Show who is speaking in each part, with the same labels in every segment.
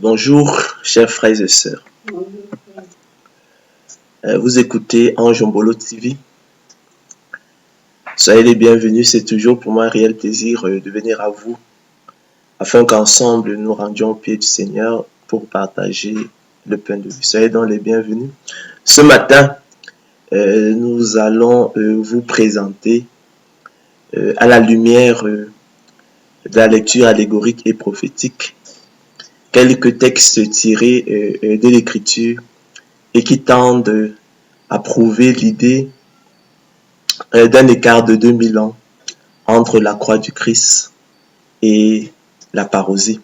Speaker 1: Bonjour, chers frères et sœurs. Vous écoutez Anjombolo TV. Soyez les bienvenus, c'est toujours pour moi un réel plaisir de venir à vous, afin qu'ensemble nous rendions au pied du Seigneur pour partager le pain de vie. Soyez donc les bienvenus. Ce matin, nous allons vous présenter à la lumière de la lecture allégorique et prophétique quelques textes tirés de l'Écriture et qui tendent à prouver l'idée d'un écart de 2000 ans entre la croix du Christ et la parousie.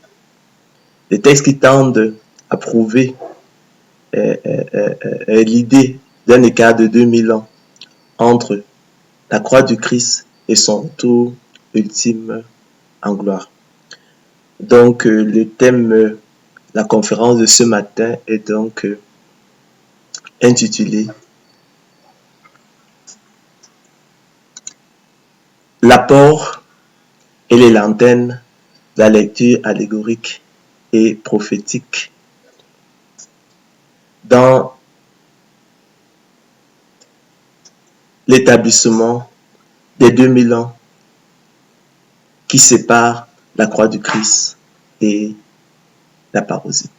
Speaker 1: Des textes qui tendent à prouver l'idée d'un écart de 2000 ans entre la croix du Christ et son retour ultime en gloire. Donc, le thème, la conférence de ce matin est donc intitulé l'apport et les lanternes de la lecture allégorique et prophétique dans l'établissement des 2000 ans qui séparent la croix du Christ et la parousie.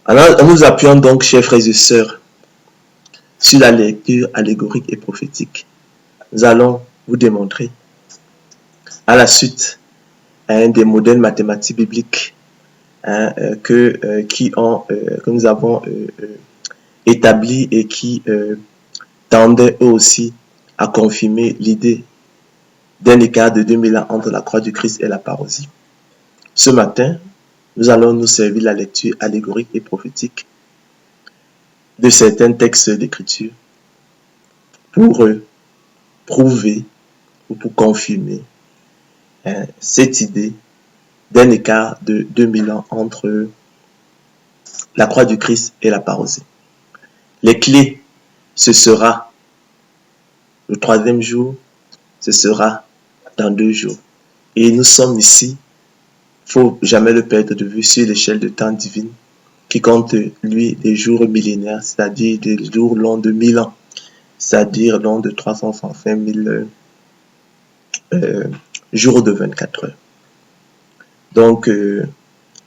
Speaker 1: Alors, nous appuyons donc, chers frères et sœurs, sur la lecture allégorique et prophétique. Nous allons vous démontrer, à la suite des modèles mathématiques bibliques que nous avons établis et qui tendaient eux aussi à confirmer l'idée d'un écart de 2000 ans entre la croix du Christ et la parousie. Ce matin, nous allons nous servir la lecture allégorique et prophétique de certains textes d'écriture pour prouver ou pour confirmer cette idée d'un écart de 2000 ans entre la croix du Christ et la parousie. Les clés, ce sera le 3e jour, ce sera dans 2 jours. Et nous sommes ici, il ne faut jamais le perdre de vue, sur l'échelle de temps divine qui compte, lui, des jours millénaires, c'est-à-dire des jours longs de 1000 ans, c'est-à-dire longs de 365 000 jours de 24 heures. Donc,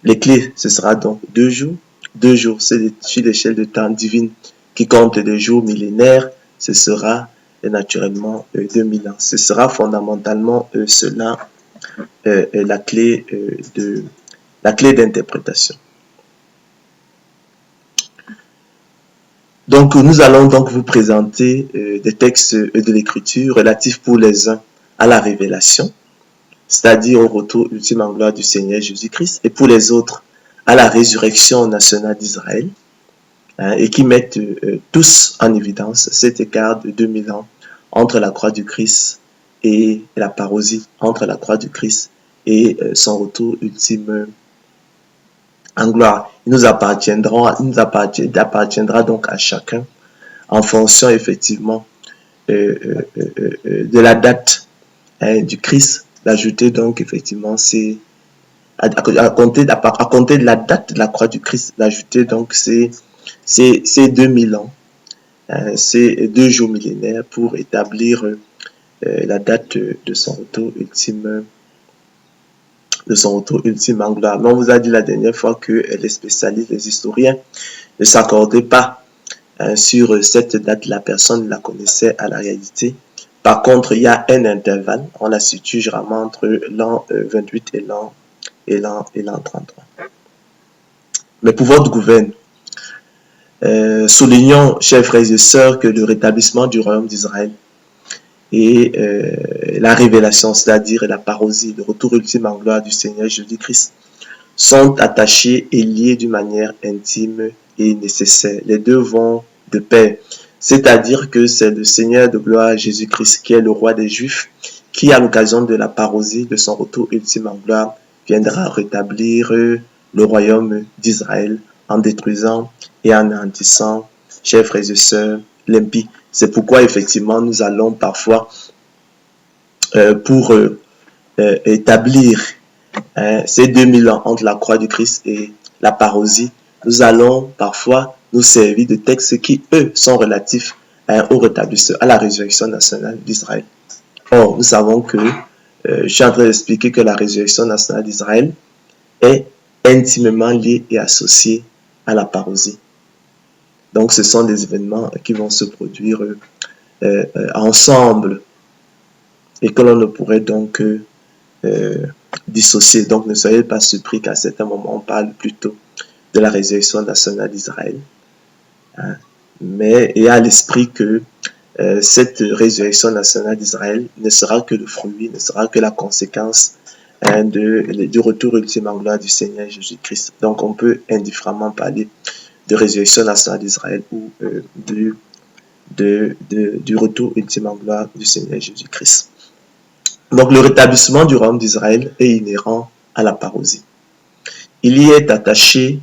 Speaker 1: les clés, ce sera donc 2 jours. 2 jours, c'est sur l'échelle de temps divine qui compte des jours millénaires, ce sera naturellement 2000 ans. Ce sera fondamentalement cela, la clé d'interprétation. Donc, nous allons donc vous présenter des textes de l'Écriture relatifs pour les uns à la révélation, c'est-à-dire au retour ultime en gloire du Seigneur Jésus-Christ, et pour les autres à la résurrection nationale d'Israël, et qui mettent tous en évidence cet écart de 2000 ans entre la croix du Christ et la parousie, entre la croix du Christ et son retour ultime en gloire. Il nous appartiendra donc à chacun, en fonction effectivement de la date du Christ, d'ajouter donc effectivement à compter de la date de la croix du Christ, d'ajouter donc ces 2000 ans, ces 2 jours millénaires pour établir la date de son retour ultime en gloire. Mais on vous a dit la dernière fois que les spécialistes, les historiens ne s'accordaient pas sur cette date. La personne la connaissait à la réalité. Par contre, il y a un intervalle, on la situe généralement entre l'an 28 et l'an 33. Mais pour votre gouverne, soulignons, chers frères et sœurs, que le rétablissement du royaume d'Israël et la révélation, c'est-à-dire la parousie, le retour ultime en gloire du Seigneur Jésus-Christ, sont attachés et liés d'une manière intime et nécessaire. Les deux vont de pair. C'est-à-dire que c'est le Seigneur de gloire Jésus-Christ qui est le roi des Juifs, qui à l'occasion de la parousie, de son retour ultime en gloire, viendra rétablir le royaume d'Israël en détruisant et en anéantissant, chers frères et sœurs, l'impie. C'est pourquoi effectivement nous allons parfois pour établir ces 2000 ans entre la croix du Christ et la parousie, nous allons parfois nous servir de textes qui, eux, sont relatifs au rétablissement, à la résurrection nationale d'Israël. Or, nous savons que, je suis en train d'expliquer que la résurrection nationale d'Israël est intimement liée et associée à la parousie. Donc, ce sont des événements qui vont se produire ensemble et que l'on ne pourrait donc dissocier. Donc, ne soyez pas surpris qu'à certains moments, on parle plutôt de la résurrection nationale d'Israël. Hein. Mais il y a à l'esprit que cette résurrection nationale d'Israël ne sera que le fruit, ne sera que la conséquence du retour ultime en gloire du Seigneur Jésus-Christ. Donc, on peut indifféremment parler de résurrection nationale d'Israël ou du retour ultime en gloire du Seigneur Jésus-Christ. Donc, le rétablissement du royaume d'Israël est inhérent à la parousie. Il y est attaché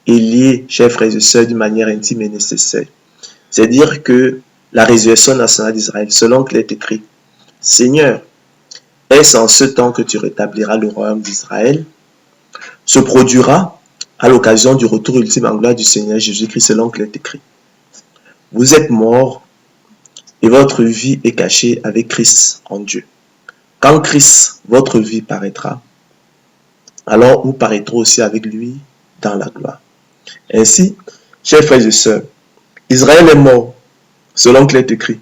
Speaker 1: et lié, chers frères et sœurs, d'une manière intime et nécessaire. C'est-à-dire que la résurrection nationale d'Israël, selon qu'il est écrit, « Seigneur, est-ce en ce temps que tu rétabliras le royaume d'Israël ?» se produira à l'occasion du retour ultime en gloire du Seigneur Jésus-Christ, selon qu'il est écrit. Vous êtes morts et votre vie est cachée avec Christ en Dieu. Quand Christ, votre vie, paraîtra, alors vous paraîtrez aussi avec lui dans la gloire. Ainsi, chers frères et sœurs, Israël est mort, selon qu'il est écrit.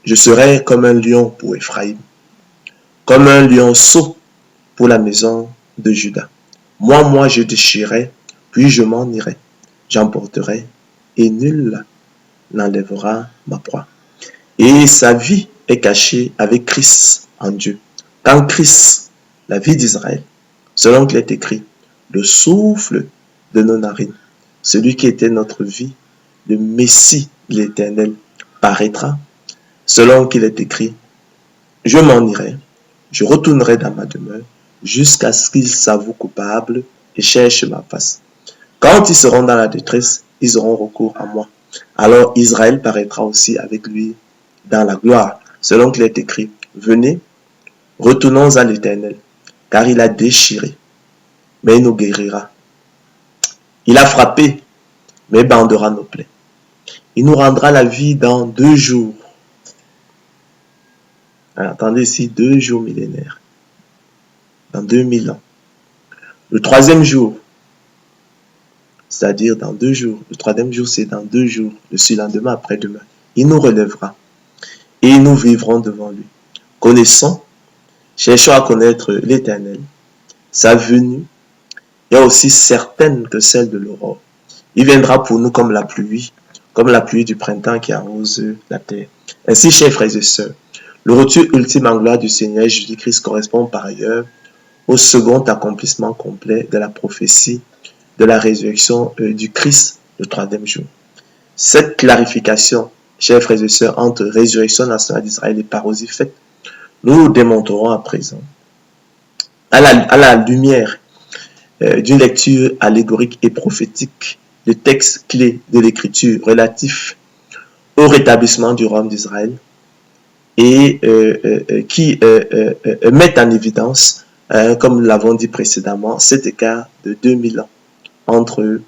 Speaker 1: Je serai comme un lion pour Ephraïm, comme un lionceau pour la maison de Juda. Moi, je déchirerai, puis je m'en irai. J'emporterai, et nul n'enlèvera ma proie. Et sa vie est cachée avec Christ en Dieu. Quand Christ, la vie d'Israël, selon qu'il est écrit, le souffle de nos narines, celui qui était notre vie, le Messie, l'Éternel, paraîtra, selon qu'il est écrit, je m'en irai, je retournerai dans ma demeure, jusqu'à ce qu'ils s'avouent coupables et cherchent ma face. Quand ils seront dans la détresse, ils auront recours à moi. Alors Israël paraîtra aussi avec lui dans la gloire, selon qu'il est écrit, venez, retournons à l'Éternel, car il a déchiré, mais il nous guérira. Il a frappé, mais bandera nos plaies. Il nous rendra la vie dans 2 jours. Alors, attendez ici, 2 jours millénaires. Dans 2000 ans. Le 3e jour, c'est-à-dire dans 2 jours. Le 3e jour, c'est dans 2 jours. Le surlendemain, après-demain. Il nous relèvera. Et nous vivrons devant lui. Connaissons, cherchons à connaître l'Éternel. Sa venue est aussi certaine que celle de l'aurore. Il viendra pour nous comme la pluie du printemps qui arrose la terre. Ainsi, chers frères et sœurs, le retour ultime en gloire du Seigneur Jésus-Christ correspond par ailleurs au second accomplissement complet de la prophétie de la résurrection du Christ le 3e jour. Cette clarification, chers frères et sœurs, entre résurrection nationale d'Israël et parousie faite, nous démontrerons à présent, à la lumière d'une lecture allégorique et prophétique, le texte clé de l'écriture relatif au rétablissement du royaume d'Israël et qui met en évidence, comme nous l'avons dit précédemment, cet écart de 2000 ans entre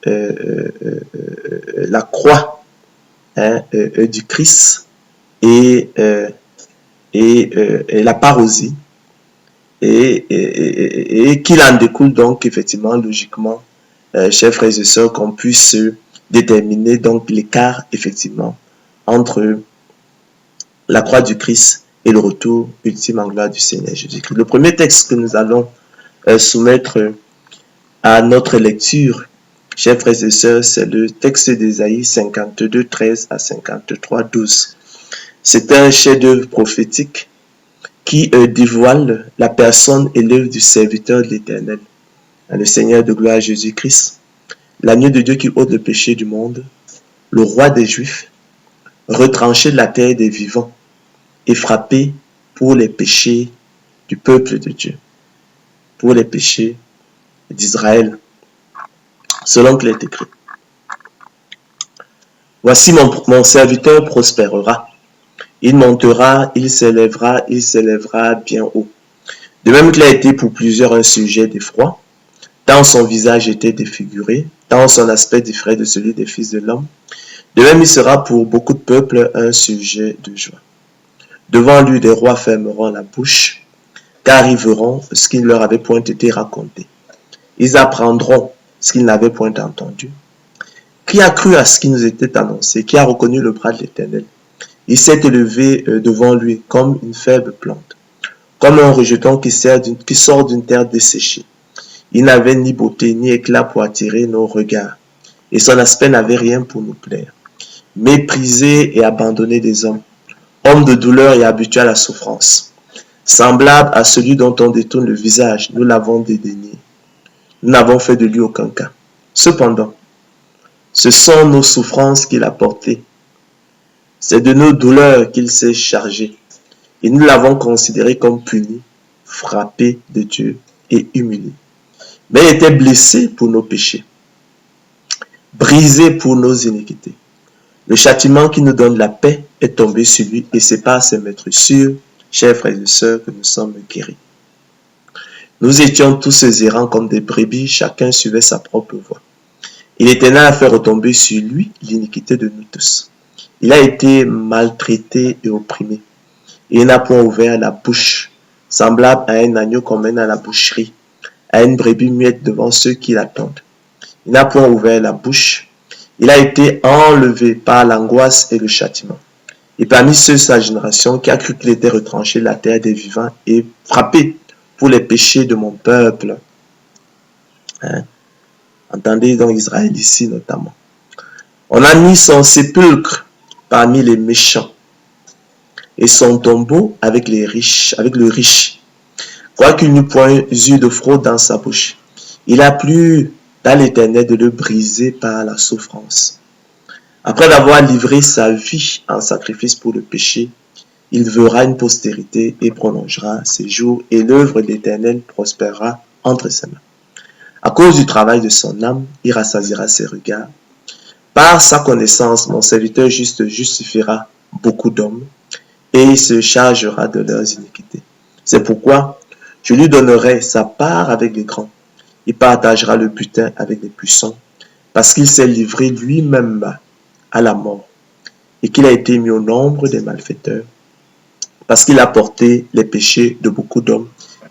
Speaker 1: la croix du Christ et la parousie, et qu'il en découle donc effectivement logiquement, chers frères et sœurs, qu'on puisse déterminer donc l'écart effectivement entre la croix du Christ et le retour ultime en gloire du Seigneur Jésus-Christ. Le premier texte que nous allons soumettre à notre lecture, chers frères et sœurs, c'est le texte d'Ésaïe 52, 13 à 53, 12. C'est un chef-d'œuvre prophétique qui dévoile la personne et l'œuvre du serviteur de l'Éternel, le Seigneur de gloire Jésus-Christ, l'agneau de Dieu qui ôte le péché du monde, le roi des Juifs, retranché de la terre des vivants et frappé pour les péchés du peuple de Dieu, pour les péchés d'Israël, selon qu'il est écrit. Voici mon serviteur prospérera. Il montera, il s'élèvera bien haut. De même qu'il a été pour plusieurs un sujet d'effroi, tant son visage était défiguré, tant son aspect différait de celui des fils de l'homme, de même il sera pour beaucoup de peuples un sujet de joie. Devant lui, des rois fermeront la bouche, car ils verront ce qui ne leur avait point été raconté. Ils apprendront ce qu'ils n'avaient point entendu. Qui a cru à ce qui nous était annoncé? Qui a reconnu le bras de l'Éternel? Il s'est élevé devant lui comme une faible plante, comme un rejeton qui sort d'une terre desséchée. Il n'avait ni beauté ni éclat pour attirer nos regards, et son aspect n'avait rien pour nous plaire. Méprisé et abandonné des hommes, homme de douleur et habitué à la souffrance, semblable à celui dont on détourne le visage, nous l'avons dédaigné. Nous n'avons fait de lui aucun cas. Cependant, ce sont nos souffrances qu'il a portées. C'est de nos douleurs qu'il s'est chargé. Et nous l'avons considéré comme puni, frappé de Dieu et humilié. Mais il était blessé pour nos péchés, brisé pour nos iniquités. Le châtiment qui nous donne la paix est tombé sur lui et c'est par ses maîtres sûrs, chers frères et sœurs, que nous sommes guéris. Nous étions tous errants comme des brebis, chacun suivait sa propre voie. Il était là à faire retomber sur lui l'iniquité de nous tous. Il a été maltraité et opprimé. Et il n'a point ouvert la bouche, semblable à un agneau qu'on mène à la boucherie, à une brebis muette devant ceux qui l'attendent. Il n'a point ouvert la bouche. Il a été enlevé par l'angoisse et le châtiment. Et parmi ceux de sa génération qui a cru qu'il était retranché de la terre des vivants et frappé pour les péchés de mon peuple. Entendez donc Israël ici notamment. On a mis son sépulcre parmi les méchants et son tombeau avec les riches, avec le riche. Quoiqu'il n'eût point eu de fraude dans sa bouche, il a plu dans l'Éternel de le briser par la souffrance. Après avoir livré sa vie en sacrifice pour le péché, il verra une postérité et prolongera ses jours, et l'œuvre de l'Éternel prospérera entre ses mains. À cause du travail de son âme, il rassasiera ses regards. Par sa connaissance, mon serviteur juste justifiera beaucoup d'hommes, et il se chargera de leurs iniquités. C'est pourquoi je lui donnerai sa part avec les grands. Il partagera le butin avec les puissants, parce qu'il s'est livré lui-même à la mort, et qu'il a été mis au nombre des malfaiteurs, parce qu'il a porté les péchés de beaucoup d'hommes,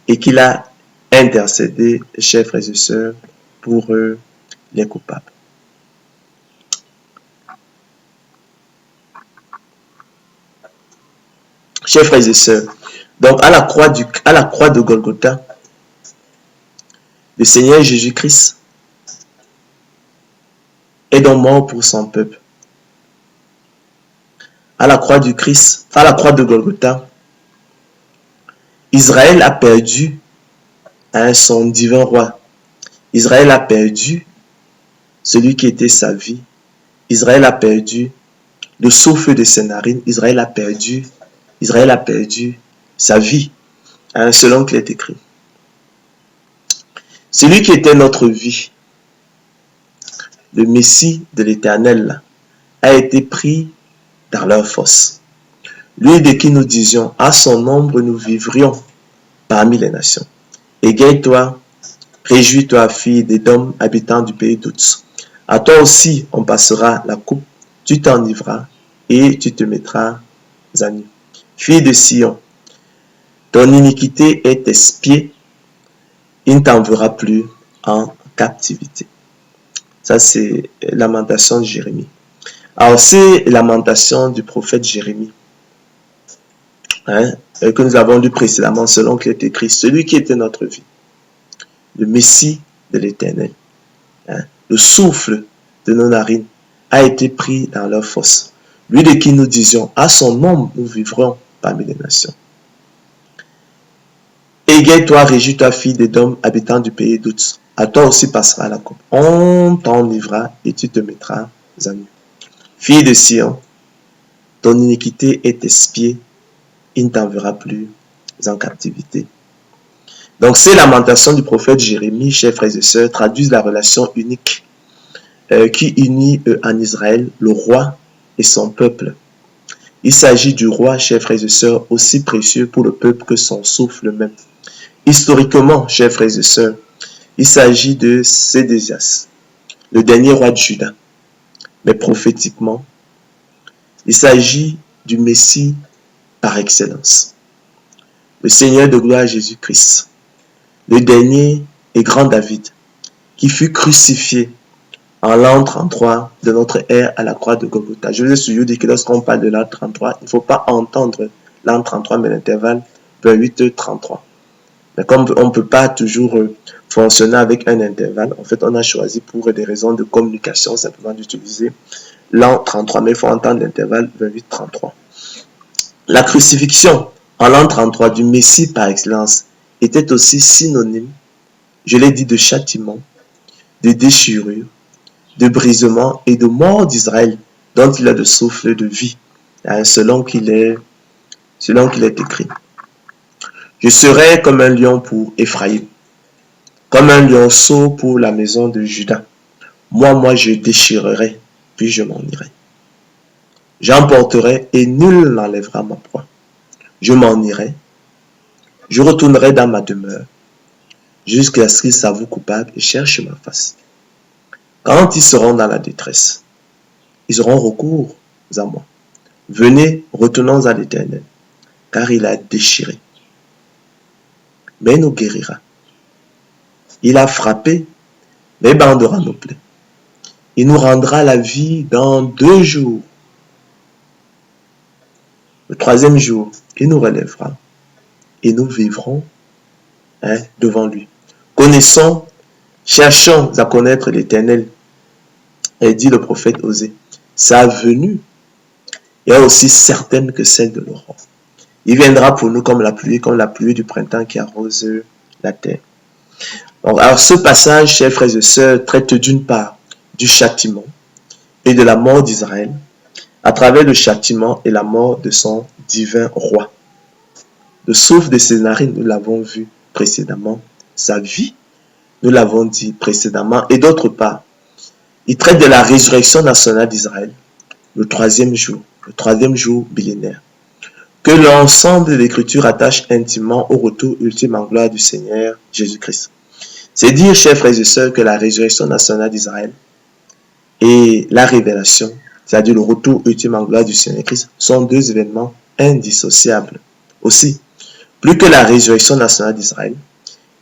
Speaker 1: et qu'il a intercédé, chers frères et sœurs, pour eux les coupables. Chers frères et sœurs, donc à la croix de Golgotha, le Seigneur Jésus-Christ est donc mort pour son peuple. À la croix de Golgotha, Israël a perdu son divin roi. Israël a perdu celui qui était sa vie. Israël a perdu le souffle de ses narines. Israël a perdu sa vie, selon qu'il est écrit. Celui qui était notre vie, le Messie de l'Éternel, a été pris dans leur fosse. Lui de qui nous disions, à son ombre nous vivrions parmi les nations. Égaye-toi, réjouis-toi, fille d'Édom, habitant du pays d'Ouz. À toi aussi on passera la coupe, tu t'enivras et tu te mettras à nu. Fille de Sion, ton iniquité est expiée, il ne t'enverra plus en captivité. Ça, c'est Lamentation de Jérémie. Alors, c'est Lamentation du prophète Jérémie, que nous avons lu précédemment, selon qu'il est écrit, celui qui était notre vie, le Messie de l'Éternel, le souffle de nos narines, a été pris dans leur fosse. Lui de qui nous disions, à son nom nous vivrons parmi les nations. Égaye-toi, réjouis-toi, fille d'Édom, habitant du pays d'Ouz. À toi aussi passera la coupe. On t'enivrera et tu te mettras à nu. Fille de Sion, ton iniquité est expiée, il ne t'enverra plus en captivité. Donc, ces lamentations du prophète Jérémie, chers frères et sœurs, traduisent la relation unique qui unit en Israël le roi et son peuple. Il s'agit du roi, chers frères et sœurs, aussi précieux pour le peuple que son souffle même. Historiquement, chers frères et sœurs, il s'agit de Sédécias, le dernier roi de Juda. Mais prophétiquement, il s'agit du Messie par excellence, le Seigneur de gloire Jésus-Christ, le dernier et grand David, qui fut crucifié en l'an 33 de notre ère à la croix de Golgotha. Je vous ai toujours dit que lorsqu'on parle de l'an 33, il ne faut pas entendre l'an 33, mais l'intervalle 28-33. Mais comme on ne peut pas toujours fonctionner avec un intervalle, en fait, on a choisi pour des raisons de communication simplement d'utiliser l'an 33, mais il faut entendre l'intervalle 28-33. La crucifixion en l'an 33 du Messie par excellence était aussi synonyme, je l'ai dit, de châtiment, de déchirure, de brisement et de mort d'Israël, dont il a le souffle de vie, selon qu'il est écrit. Je serai comme un lion pour Éphraïm, comme un lionceau pour la maison de Juda. Moi, je déchirerai, puis je m'en irai. J'emporterai et nul n'enlèvera ma proie. Je m'en irai, je retournerai dans ma demeure, jusqu'à ce qu'ils s'avouent coupables et cherchent ma face. Quand ils seront dans la détresse, ils auront recours à moi. Venez, retournons à l'Éternel, car il a déchiré, mais il nous guérira. Il a frappé, mais bandera nos plaies. Il nous rendra la vie dans 2 jours. Le 3e jour, il nous relèvera et nous vivrons devant lui. Connaissons, cherchons à connaître l'Éternel, et dit le prophète Osée. Sa venue est aussi certaine que celle de l'aurore. Il viendra pour nous comme la pluie du printemps qui arrose la terre. Alors ce passage, chers frères et sœurs, traite d'une part du châtiment et de la mort d'Israël à travers le châtiment et la mort de son divin roi. Le souffle de ses narines, nous l'avons vu précédemment, sa vie, nous l'avons dit précédemment, et d'autre part, il traite de la résurrection nationale d'Israël, le 3e jour millénaire, que l'ensemble de l'Écriture attache intimement au retour ultime en gloire du Seigneur Jésus-Christ. C'est dire, chers frères et sœurs, que la résurrection nationale d'Israël et la révélation, c'est-à-dire le retour ultime en gloire du Seigneur Christ, sont 2 événements indissociables. Aussi, plus que la résurrection nationale d'Israël,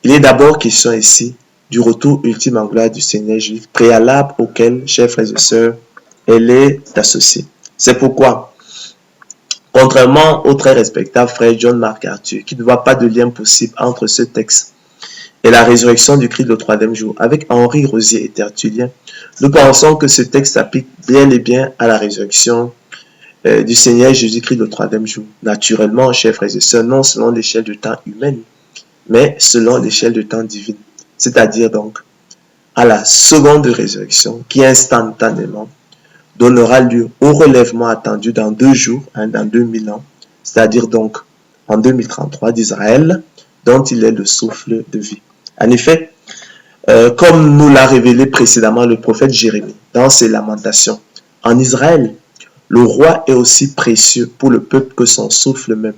Speaker 1: il est d'abord question ici du retour ultime en gloire du Seigneur Jésus, préalable auquel, chers frères et sœurs, elle est associée. C'est pourquoi, contrairement au très respectable frère John MacArthur, qui ne voit pas de lien possible entre ce texte et la résurrection du Christ le 3e jour, avec Henri Rosier et Tertullien, nous pensons que ce texte s'applique bien et bien à la résurrection du Seigneur Jésus-Christ le 3e jour. Naturellement, chers frères et sœurs, non selon l'échelle de temps humaine, mais selon l'échelle de temps divine. C'est-à-dire donc à la seconde résurrection qui instantanément donnera lieu au relèvement attendu dans 2 jours, dans 2000 ans, c'est-à-dire donc en 2033 d'Israël, dont il est le souffle de vie. En effet, comme nous l'a révélé précédemment le prophète Jérémie dans ses lamentations, en Israël, le roi est aussi précieux pour le peuple que son souffle même.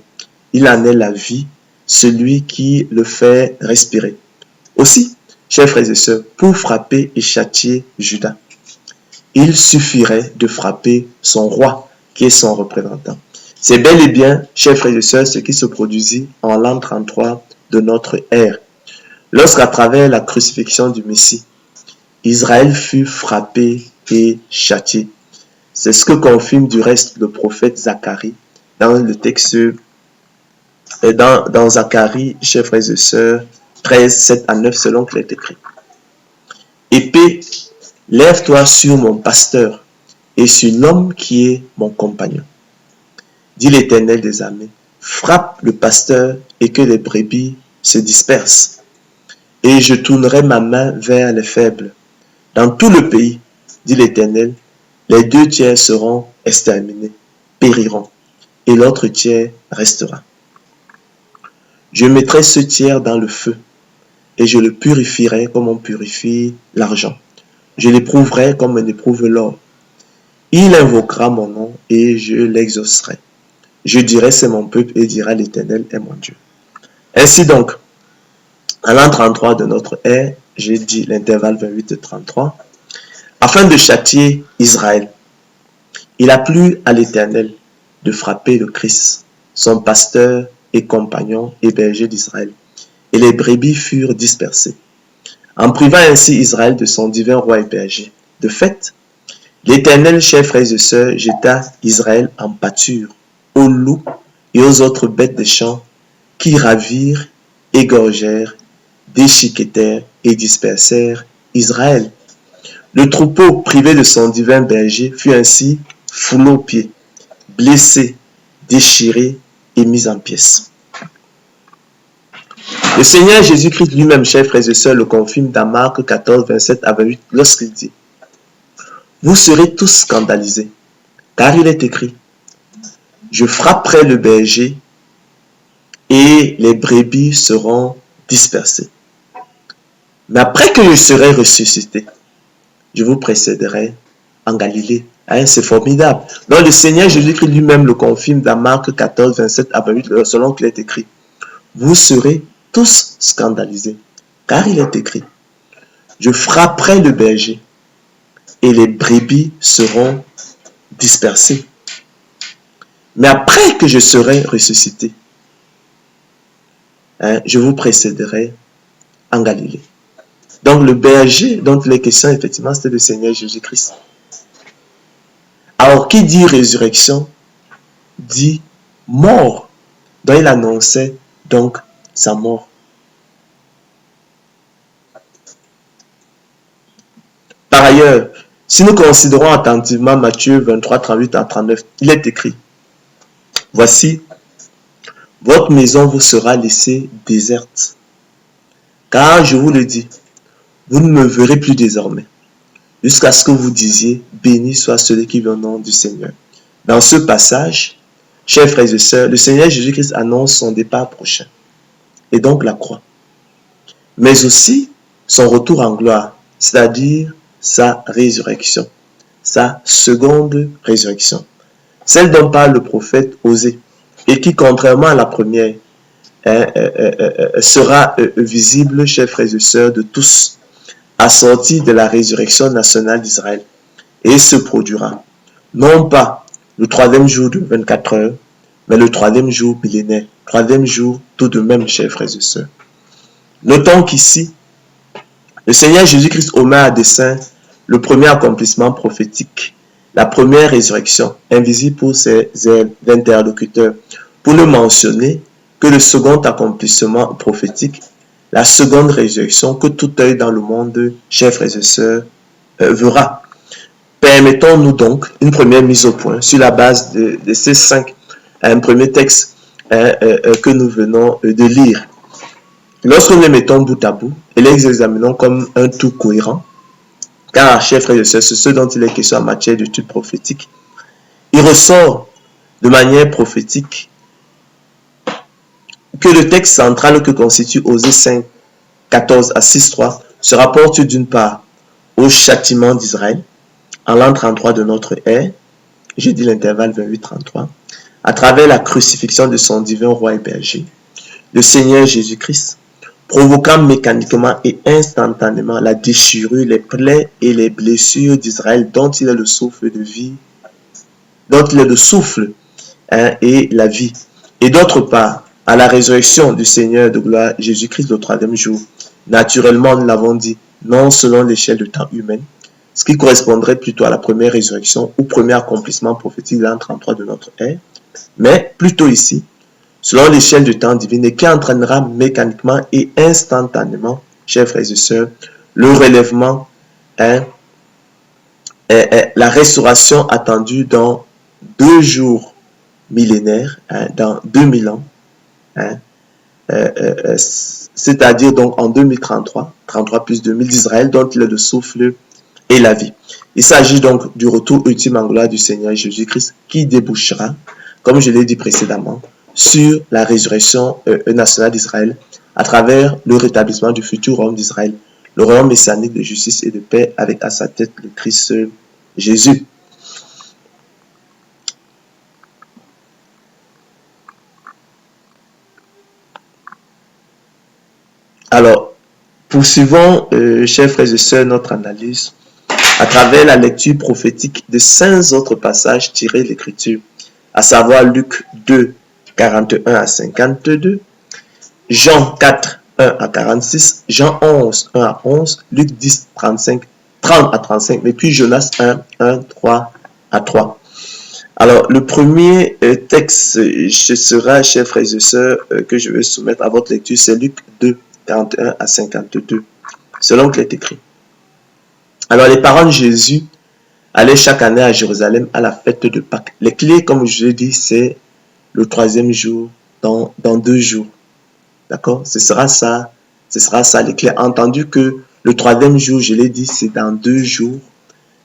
Speaker 1: Il en est la vie, celui qui le fait respirer. Aussi, chers frères et sœurs, pour frapper et châtier Juda, il suffirait de frapper son roi, qui est son représentant. C'est bel et bien, chers frères et sœurs, ce qui se produisit en l'an 33 de notre ère, lorsqu'à travers la crucifixion du Messie, Israël fut frappé et châtié. C'est ce que confirme du reste le prophète Zacharie dans le texte, dans Zacharie, chers frères et sœurs, 13, 7 à 9, selon qu'il est écrit. Épée, lève-toi sur mon pasteur et sur l'homme qui est mon compagnon. Dit l'Éternel des armées, frappe le pasteur et que les brebis se dispersent. Et je tournerai ma main vers les faibles. Dans tout le pays, dit l'Éternel, les 2 tiers seront exterminés, périront, et l'autre tiers restera. Je mettrai ce tiers dans le feu, et je le purifierai comme on purifie l'argent. Je l'éprouverai comme on éprouve l'or. Il invoquera mon nom, et je l'exaucerai. Je dirai, c'est mon peuple, et dira, l'Éternel est mon Dieu. Ainsi donc, à l'an 33 de notre ère, j'ai dit l'intervalle 28-33, afin de châtier Israël. Il a plu à l'Éternel de frapper le Christ, son pasteur et compagnon et berger d'Israël, et les brebis furent dispersées, en privant ainsi Israël de son divin roi et berger. De fait, l'Éternel, chers frères et sœurs, jeta Israël en pâture, aux loups et aux autres bêtes des champs qui ravirent, égorgèrent, déchiquetèrent et dispersèrent Israël. Le troupeau, privé de son divin berger, fut ainsi foulé aux pieds, blessé, déchiré et mis en pièces. Le Seigneur Jésus-Christ lui-même, chers frères et sœurs, le confirme dans Marc 14, 27 à 28, lorsqu'il dit « Vous serez tous scandalisés, car il est écrit « Je frapperai le berger et les brebis seront dispersées. Mais après que je serai ressuscité, je vous précéderai en Galilée. » Hein, c'est formidable. Donc le Seigneur Jésus-Christ lui-même le confirme dans Marc 14, 27 à 28, selon qu'il est écrit. Vous serez tous scandalisés, car il est écrit. Je frapperai le berger et les brebis seront dispersées. Mais après que je serai ressuscité, hein, je vous précéderai en Galilée. Donc le berger dont il est question, effectivement, c'était le Seigneur Jésus-Christ. Alors, qui dit résurrection, dit mort. Donc il annonçait donc sa mort. Par ailleurs, si nous considérons attentivement Matthieu 23, 38 à 39, il est écrit, voici, votre maison vous sera laissée déserte. Car je vous le dis, vous ne me verrez plus désormais, jusqu'à ce que vous disiez, béni soit celui qui vient au nom du Seigneur. Dans ce passage, chers frères et sœurs, le Seigneur Jésus-Christ annonce son départ prochain, et donc la croix, mais aussi son retour en gloire, c'est-à-dire sa résurrection, sa seconde résurrection, celle dont parle le prophète Osée, et qui, contrairement à la première, sera visible, chers frères et sœurs, de tous, assortie de la résurrection nationale d'Israël, et se produira, non pas le troisième jour de 24 heures, mais le troisième jour millénaire, troisième jour tout de même, chers frères et sœurs. Notons qu'ici, le Seigneur Jésus-Christ omet à dessein le premier accomplissement prophétique, la première résurrection, invisible pour ses interlocuteurs, pour ne mentionner que le second accomplissement prophétique, la seconde résurrection que tout œil dans le monde, chers frères et sœurs, verra. Permettons-nous donc une première mise au point sur la base de ces cinq, un premier texte que nous venons de lire. Lorsque nous les mettons bout à bout et les examinons comme un tout cohérent, car, chers frères et sœurs, c'est ce dont il est question en matière d'études prophétiques, il ressort de manière prophétique que le texte central que constitue Osée 5, 14 à 6, 3 se rapporte d'une part au châtiment d'Israël, en l'an 33 de notre ère, j'ai dit l'intervalle 28-33, à travers la crucifixion de son divin roi et berger, le Seigneur Jésus-Christ, provoquant mécaniquement et instantanément la déchirure, les plaies et les blessures d'Israël dont il est le souffle de vie, dont il est le souffle et la vie. Et d'autre part, à la résurrection du Seigneur de gloire Jésus-Christ le troisième jour. Naturellement, nous l'avons dit, non selon l'échelle de temps humaine, ce qui correspondrait plutôt à la première résurrection ou premier accomplissement prophétique de l'an 33 de notre ère, mais plutôt ici, selon l'échelle du temps divin, et qui entraînera mécaniquement et instantanément, chers frères et sœurs, le relèvement, la restauration attendue dans 2 jours millénaires, dans 2000 ans, c'est-à-dire donc en 2033, 33 plus 2000 d'Israël, dont il est le souffle et la vie. Il s'agit donc du retour ultime en gloire du Seigneur Jésus-Christ qui débouchera, comme je l'ai dit précédemment, sur la résurrection nationale d'Israël à travers le rétablissement du futur royaume d'Israël, le royaume messianique de justice et de paix avec à sa tête le Christ Jésus. Alors, poursuivons, chers frères et sœurs, notre analyse à travers la lecture prophétique de 5 autres passages tirés de l'Écriture, à savoir Luc 2, 41 à 52, Jean 4, 1 à 46, Jean 11, 1 à 11, Luc 10, 35, 30 à 35, mais puis Jonas 1, 1, 3 à 3. Alors, le premier texte, ce sera, chers frères et sœurs, que je vais soumettre à votre lecture, c'est Luc 2, 41 à 52, selon qu'il est écrit. Alors, les parents de Jésus allaient chaque année à Jérusalem à la fête de Pâques. Les clés, comme je l'ai dit, c'est le 3e jour, dans 2 jours. D'accord? Ce sera ça les clés. Entendu que le 3e jour, je l'ai dit, c'est dans 2 jours,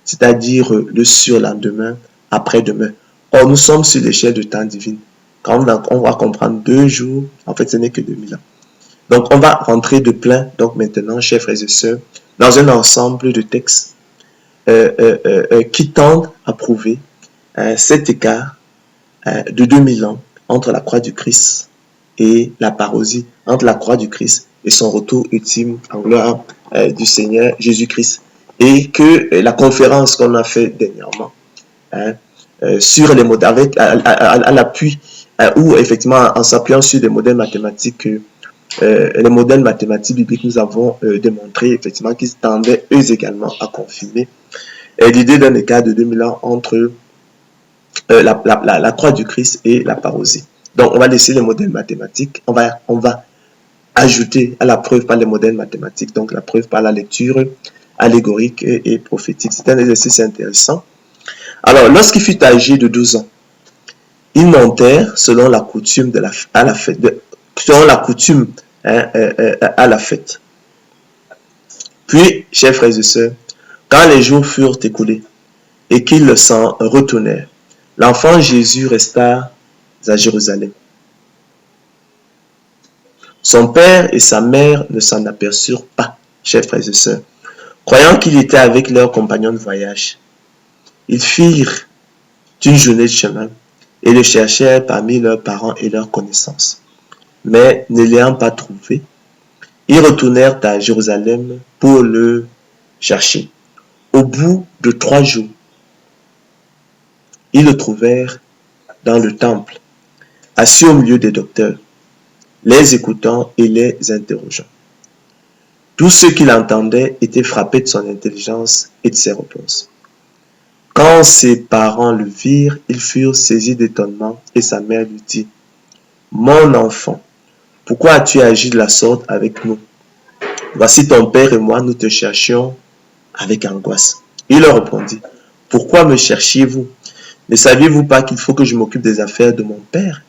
Speaker 1: c'est-à-dire le surlendemain, après-demain. Or, nous sommes sur l'échelle de temps divine. Quand on va comprendre 2 jours, en fait, ce n'est que 2000 ans. Donc, on va rentrer de plein, donc maintenant, chers frères et sœurs, dans un ensemble de textes qui tendent à prouver cet écart de 2000 ans entre la croix du Christ et la parousie, entre la croix du Christ et son retour ultime en gloire du Seigneur Jésus-Christ. Et que la conférence qu'on a faite dernièrement sur les modèles, avec à l'appui, ou effectivement en s'appuyant sur des modèles mathématiques, les modèles mathématiques bibliques, nous avons démontré effectivement qu'ils tendaient eux également à confirmer l'idée d'un écart de 2000 ans entre la croix du Christ et la parousie. Donc, on va laisser les modèles mathématiques, on va ajouter à la preuve par les modèles mathématiques, donc la preuve par la lecture allégorique et prophétique. C'est un exercice intéressant. Alors, lorsqu'il fut âgé de 12 ans, ils montèrent selon la coutume à la fête, selon la coutume à la fête. Puis, chers frères et sœurs, quand les jours furent écoulés et qu'ils s'en retournèrent, l'enfant Jésus resta à Jérusalem. Son père et sa mère ne s'en aperçurent pas, chers frères et sœurs, croyant qu'il était avec leurs compagnons de voyage. Ils firent une journée de chemin et le cherchèrent parmi leurs parents et leurs connaissances. Mais ne l'ayant pas trouvé, ils retournèrent à Jérusalem pour le chercher. Au bout de 3 jours, ils le trouvèrent dans le temple, assis au milieu des docteurs, les écoutant et les interrogeant. Tous ceux qui l'entendaient étaient frappés de son intelligence et de ses réponses. Quand ses parents le virent, ils furent saisis d'étonnement et sa mère lui dit, « Mon enfant, pourquoi as-tu agi de la sorte avec nous? Voici ton père et moi, nous te cherchions avec angoisse. » Il leur répondit, « Pourquoi me cherchiez-vous? Ne saviez-vous pas qu'il faut que je m'occupe des affaires de mon père? »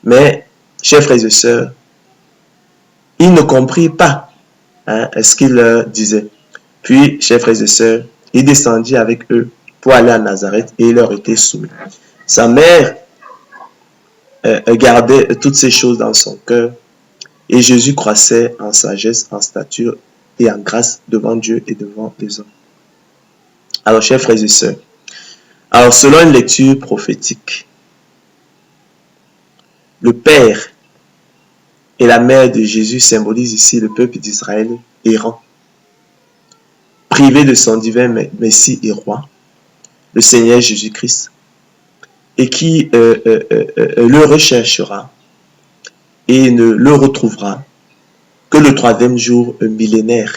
Speaker 1: Mais, chers frères et sœurs, ils ne comprirent pas ce qu'il leur disait. Puis, chers frères et sœurs, il descendit avec eux pour aller à Nazareth et il leur était soumis. Sa mère gardait toutes ces choses dans son cœur et Jésus croissait en sagesse, en stature et en grâce devant Dieu et devant les hommes. Alors, chers frères et sœurs, alors selon une lecture prophétique, le Père et la mère de Jésus symbolisent ici le peuple d'Israël errant, privé de son divin Messie et roi, le Seigneur Jésus-Christ, et qui le recherchera et ne le retrouvera que le 3e jour millénaire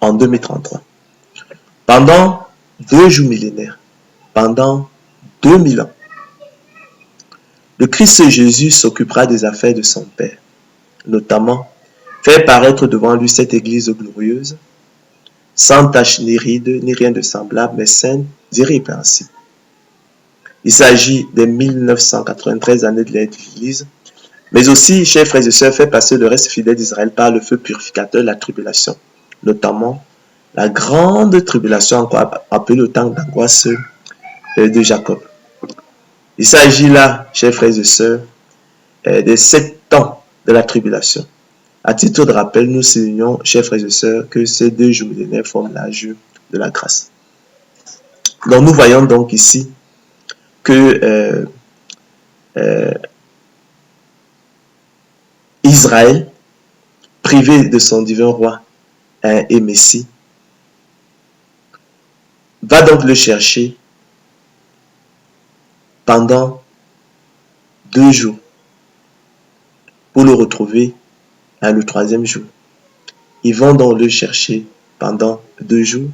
Speaker 1: en 2033. Pendant 2 jours millénaires, pendant 2000 ans, le Christ Jésus s'occupera des affaires de son Père, notamment faire paraître devant lui cette Église glorieuse, sans tache ni ride, ni rien de semblable, mais sainte, irrépréhensible. Il s'agit des 1993 années de l'ère de l'Église, mais aussi, chers frères et sœurs, faire passer le reste fidèle d'Israël par le feu purificateur de la tribulation, notamment la grande tribulation, encore appelée le temps d'angoisse de Jacob. Il s'agit là, chers frères et sœurs, des 7 ans de la tribulation. À titre de rappel, nous soulignons, chers frères et sœurs, que ces 2 jours millénaires forment l'âge de la grâce. Donc nous voyons donc ici que Israël, privé de son divin roi et Messie, va donc le chercher pendant 2 jours pour le retrouver le 3e jour. Ils vont donc le chercher pendant 2 jours.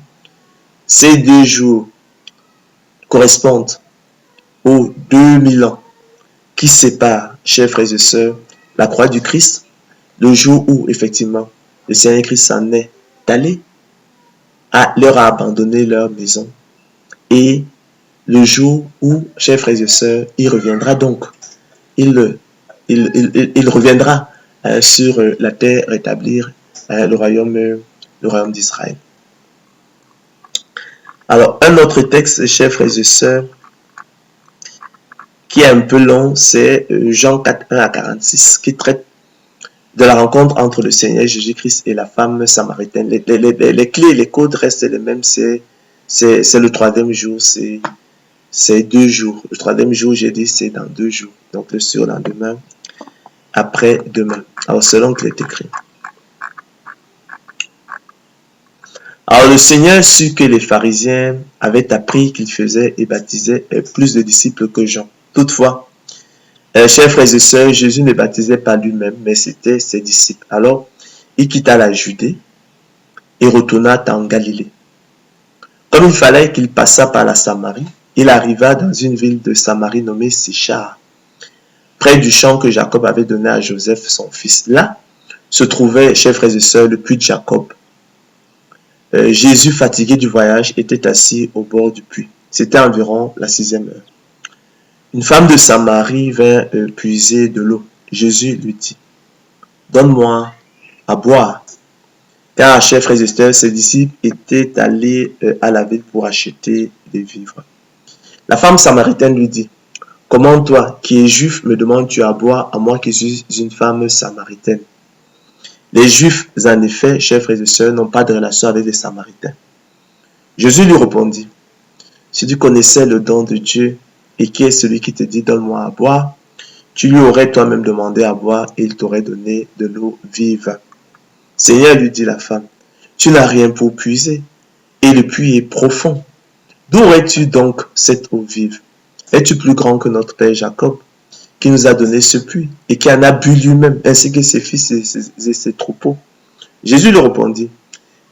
Speaker 1: Ces 2 jours correspondent aux 2000 ans qui séparent, chers frères et sœurs, la croix du Christ, le jour où effectivement le Seigneur Christ s'en est allé, leur a abandonné leur maison, et le jour où, chers frères et sœurs, il reviendra donc. Il reviendra sur la terre rétablir le royaume d'Israël. Alors, un autre texte, chers frères et sœurs, qui est un peu long, c'est Jean 4, 1 à 46, qui traite de la rencontre entre le Seigneur Jésus-Christ et la femme samaritaine. Les clés, les codes restent les mêmes, c'est le 3e jour, c'est 2 jours. Le 3e jour, j'ai dit, c'est dans 2 jours. Donc, le surlendemain, après-demain. Alors, selon qu'il est écrit. Alors, le Seigneur sut que les pharisiens avaient appris qu'il faisait et baptisait plus de disciples que Jean. Toutefois, chers frères et sœurs, Jésus ne baptisait pas lui-même, mais c'était ses disciples. Alors, il quitta la Judée et retourna en Galilée. Comme il fallait qu'il passât par la Samarie, il arriva dans une ville de Samarie nommée Sichar, près du champ que Jacob avait donné à Joseph, son fils. Là se trouvait, chers frères et sœurs, le puits de Jacob. Jésus, fatigué du voyage, était assis au bord du puits. C'était environ la 6e heure. Une femme de Samarie vint puiser de l'eau. Jésus lui dit, « Donne-moi à boire. » Car, chers frères et sœurs, ses disciples étaient allés à la ville pour acheter des vivres. La femme samaritaine lui dit, « Comment toi, qui es juif, me demandes-tu à boire, à moi qui suis une femme samaritaine ?» Les Juifs, en effet, chers frères et sœurs, n'ont pas de relation avec les Samaritains. Jésus lui répondit, « Si tu connaissais le don de Dieu, et qui est celui qui te dit, donne-moi à boire, tu lui aurais toi-même demandé à boire, et il t'aurait donné de l'eau vive. » Seigneur, lui dit la femme, tu n'as rien pour puiser, et le puits est profond. D'où aurais-tu donc cette eau vive? Es-tu plus grand que notre père Jacob, qui nous a donné ce puits, et qui en a bu lui-même, ainsi que ses fils et ses troupeaux? Jésus lui répondit,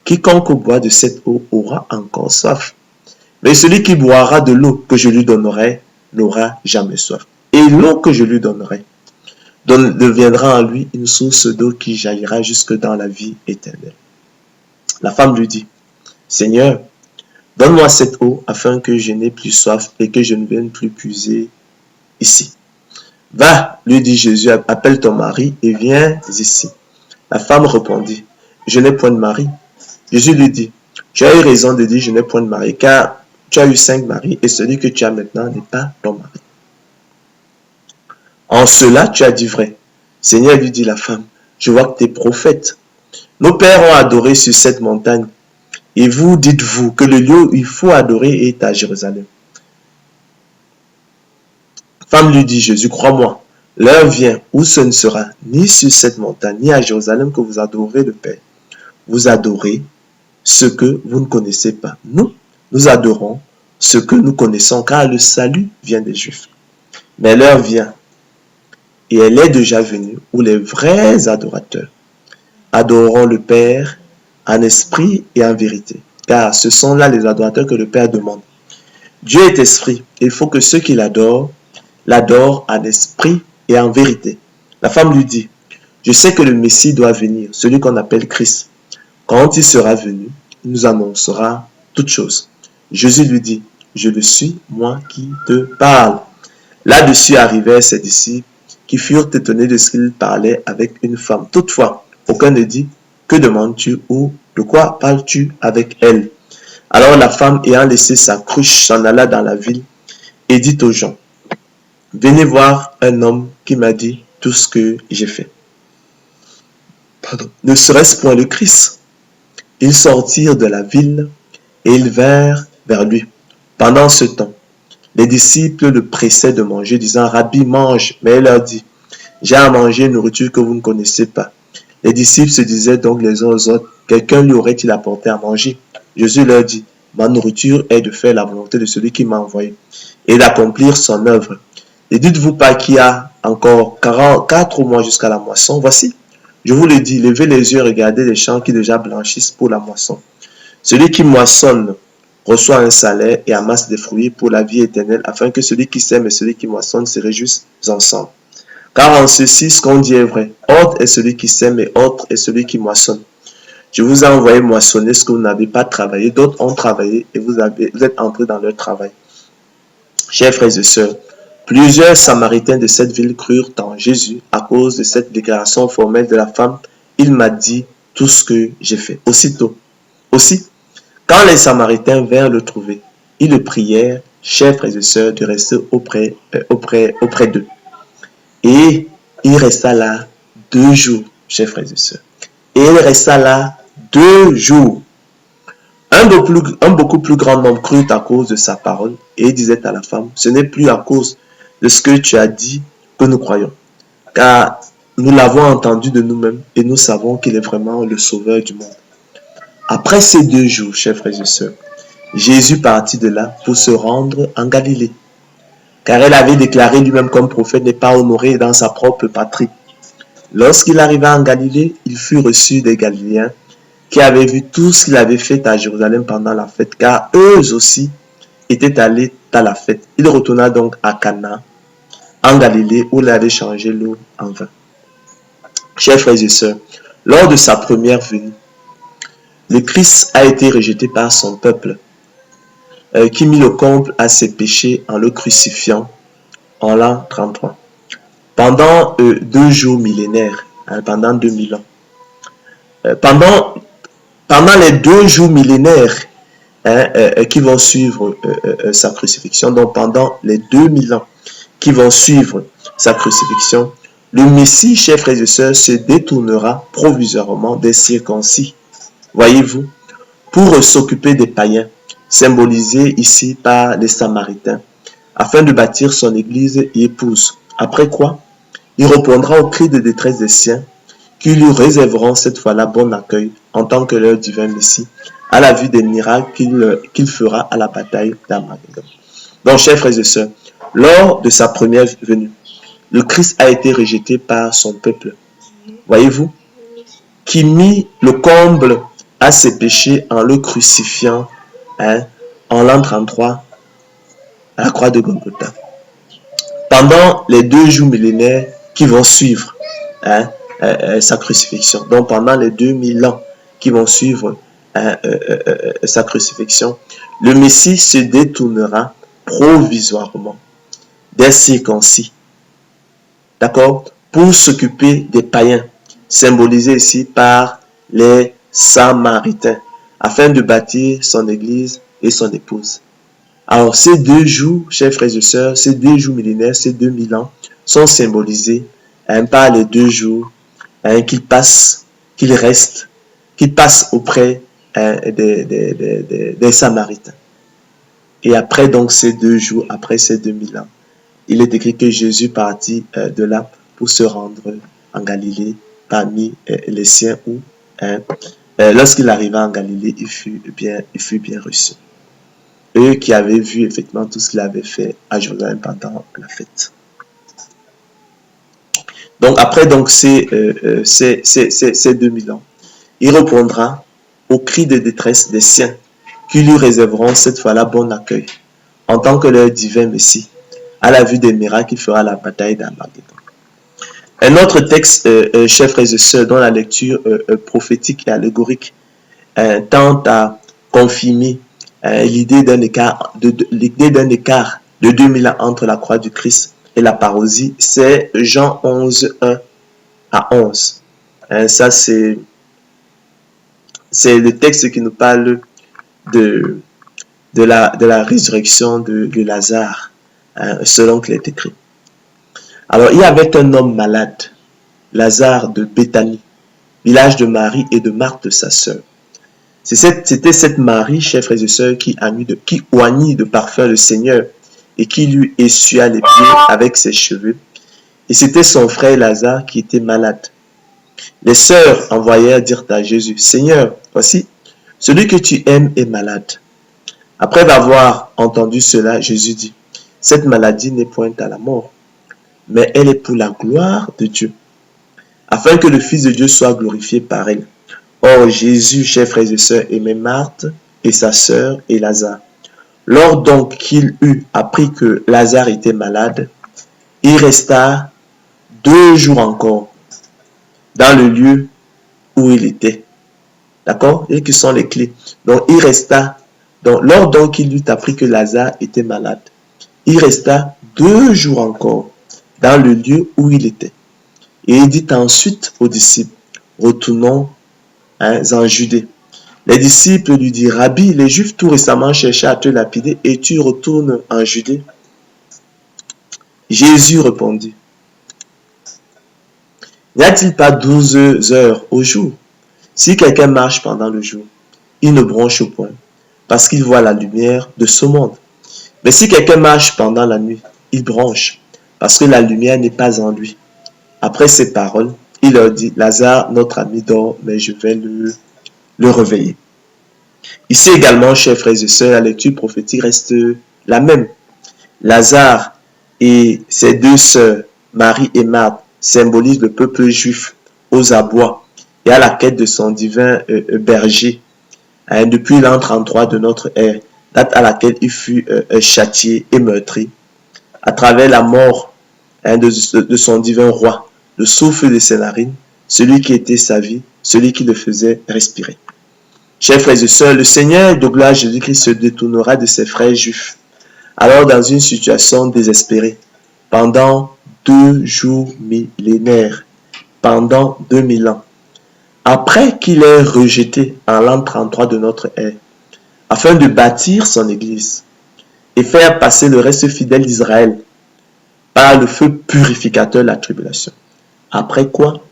Speaker 1: quiconque boit de cette eau aura encore soif. Mais celui qui boira de l'eau que je lui donnerai n'aura jamais soif. Et l'eau que je lui donnerai deviendra en lui une source d'eau qui jaillira jusque dans la vie éternelle. La femme lui dit, Seigneur, donne-moi cette eau afin que je n'ai plus soif et que je ne vienne plus puiser ici. Va, lui dit Jésus, appelle ton mari et viens ici. La femme répondit, je n'ai point de mari. Jésus lui dit, tu as eu raison de dire je n'ai point de mari, car tu as eu 5 maris et celui que tu as maintenant n'est pas ton mari. En cela, tu as dit vrai. Seigneur, lui dit la femme, je vois que tu es prophète. Nos pères ont adoré sur cette montagne. Et vous, dites-vous que le lieu où il faut adorer est à Jérusalem. Femme lui dit, Jésus, crois-moi, l'heure vient où ce ne sera ni sur cette montagne, ni à Jérusalem que vous adorerez le Père. Vous adorez ce que vous ne connaissez pas. Nous adorons ce que nous connaissons, car le salut vient des Juifs. Mais l'heure vient, et elle est déjà venue, où les vrais adorateurs adoreront le Père en esprit et en vérité. Car ce sont là les adorateurs que le Père demande. Dieu est esprit, et il faut que ceux qui l'adorent en esprit et en vérité. La femme lui dit, je sais que le Messie doit venir, celui qu'on appelle Christ. Quand il sera venu, il nous annoncera toutes choses. Jésus lui dit, je le suis, moi qui te parle. Là-dessus arrivaient ses disciples qui furent étonnés de ce qu'il parlait avec une femme. Toutefois, aucun ne dit, que demandes-tu ou de quoi parles-tu avec elle? Alors la femme, ayant laissé sa cruche, s'en alla dans la ville et dit aux gens, venez voir un homme qui m'a dit tout ce que j'ai fait. Ne serait-ce point le Christ? Ils sortirent de la ville et ils vinrent vers lui. Pendant ce temps, les disciples le pressaient de manger, disant, Rabbi, mange. Mais il leur dit, J'ai à manger une nourriture que vous ne connaissez pas. Les disciples se disaient donc les uns aux autres, quelqu'un lui aurait-il apporté à manger? Jésus leur dit, ma nourriture est de faire la volonté de celui qui m'a envoyé et d'accomplir son œuvre. Ne dites-vous pas qu'il y a encore 4 mois jusqu'à la moisson? Voici, je vous le dis, levez les yeux et regardez les champs qui déjà blanchissent pour la moisson. Celui qui moissonne reçoit un salaire et amasse des fruits pour la vie éternelle, afin que celui qui sème et celui qui moissonne se réjouissent ensemble. Car en ceci, ce qu'on dit est vrai. Autre est celui qui sème et autre est celui qui moissonne. Je vous ai envoyé moissonner ce que vous n'avez pas travaillé. D'autres ont travaillé et vous êtes entrés dans leur travail. Chers frères et sœurs, plusieurs Samaritains de cette ville crurent en Jésus à cause de cette déclaration formelle de la femme. Il m'a dit tout ce que j'ai fait. Aussi, quand les Samaritains vinrent le trouver, ils le prièrent, chers frères et sœurs, de rester auprès d'eux. Et il resta là 2 jours, chers frères et sœurs. Et il resta là 2 jours. Un beaucoup plus grand nombre crut à cause de sa parole et disait à la femme, ce n'est plus à cause de ce que tu as dit que nous croyons, car nous l'avons entendu de nous-mêmes et nous savons qu'il est vraiment le sauveur du monde. Après ces 2 jours, chers frères et sœurs, Jésus partit de là pour se rendre en Galilée, car elle avait déclaré lui-même comme prophète n'est pas honoré dans sa propre patrie. Lorsqu'il arriva en Galilée, il fut reçu des Galiléens qui avaient vu tout ce qu'il avait fait à Jérusalem pendant la fête, car eux aussi étaient allés à la fête. Il retourna donc à Cana, en Galilée, où il avait changé l'eau en vin. Chers frères et sœurs, lors de sa première venue, le Christ a été rejeté par son peuple, qui mit le comble à ses péchés en le crucifiant en l'an 33. Pendant 2 jours millénaires, pendant 2000 ans. Pendant les 2 jours millénaires qui vont suivre sa crucifixion, donc pendant les 2000 ans qui vont suivre sa crucifixion, le Messie, chers frères et sœurs, se détournera provisoirement des circoncis, voyez-vous, pour s'occuper des païens, symbolisés ici par les Samaritains, afin de bâtir son église et épouse. Après quoi, il répondra au cri de détresse des siens, qui lui réserveront cette fois-là bon accueil en tant que leur divin Messie, à la vue des miracles qu'il fera à la bataille d'Armageddon. Donc, chers frères et sœurs, lors de sa première venue, le Christ a été rejeté par son peuple. Voyez-vous, qui mit le comble à ses péchés en le crucifiant en l'an 33 à la croix de Golgotha. Pendant les 2 jours millénaires qui vont suivre sa crucifixion, donc pendant les 2000 ans qui vont suivre sa crucifixion, le Messie se détournera provisoirement des circoncis, d'accord, pour s'occuper des païens, symbolisés ici par les Samaritains, afin de bâtir son église et son épouse. Alors, ces 2 jours, chers frères et sœurs, ces 2 jours millénaires, ces 2000 ans, sont symbolisés par les 2 jours qu'il passe auprès des Samaritains. Et après donc ces 2 jours, après ces 2000 ans, il est écrit que Jésus partit de là pour se rendre en Galilée parmi les siens où, lorsqu'il arriva en Galilée, il fut bien reçu. Eux qui avaient vu effectivement tout ce qu'il avait fait à Jérusalem pendant la fête. Donc après donc ces 2000 ans, il répondra au cri de détresse des siens qui lui réserveront cette fois-là bon accueil en tant que leur divin Messie, à la vue des miracles qu'il fera à la bataille d'Armageddon. Un autre texte, chers frères et sœurs, dont la lecture prophétique et allégorique tente à confirmer l'idée d'un écart de 2000 ans entre la croix du Christ et la parousie, c'est Jean 11, 1 à 11. Ça, c'est le texte qui nous parle de la résurrection de Lazare, selon qu'il est écrit. Alors, il y avait un homme malade, Lazare de Béthanie, village de Marie et de Marthe, sa sœur. C'était cette Marie, chers frères et sœurs, qui oignit de parfum le Seigneur et qui lui essuya les pieds avec ses cheveux et c'était son frère Lazare qui était malade. Les sœurs envoyèrent dire à Jésus, « Seigneur, voici, celui que tu aimes est malade. » Après avoir entendu cela, Jésus dit, « Cette maladie n'est point à la mort, mais elle est pour la gloire de Dieu, afin que le Fils de Dieu soit glorifié par elle. » Or, Jésus, chers frères et sœurs, aimait Marthe et sa sœur et Lazare. Lors donc qu'il eut appris que Lazare était malade, il resta 2 jours encore dans le lieu où il était. D'accord? Et qui sont les clés. Donc, il resta, lors donc qu'il eut appris que Lazare était malade, il resta 2 jours encore dans le lieu où il était. Et il dit ensuite aux disciples, retournons en Judée. Les disciples lui disent, Rabbi, les Juifs tout récemment cherchaient à te lapider et tu retournes en Judée. Jésus répondit, n'y a-t-il pas 12 heures au jour? Si quelqu'un marche pendant le jour, il ne bronche point, parce qu'il voit la lumière de ce monde. Mais si quelqu'un marche pendant la nuit, il bronche, parce que la lumière n'est pas en lui. Après ces paroles, il leur dit, Lazare, notre ami dort, mais je vais le réveiller. Ici également, chers frères et sœurs, la lecture prophétique reste la même. Lazare et ses 2 sœurs, Marie et Marthe, symbolisent le peuple juif aux abois et à la quête de son divin berger depuis l'an 33 de notre ère, date à laquelle il fut châtié et meurtri à travers la mort de son divin roi, le souffle de ses narines, celui qui était sa vie, celui qui le faisait respirer. Chers frères et sœurs, le Seigneur de gloire Jésus-Christ se détournera de ses frères juifs, alors dans une situation désespérée, pendant 2 jours millénaires, pendant 2000 ans, après qu'il ait rejeté en l'an 33 de notre ère, afin de bâtir son Église et faire passer le reste fidèle d'Israël par le feu purificateur de la tribulation. Après quoi,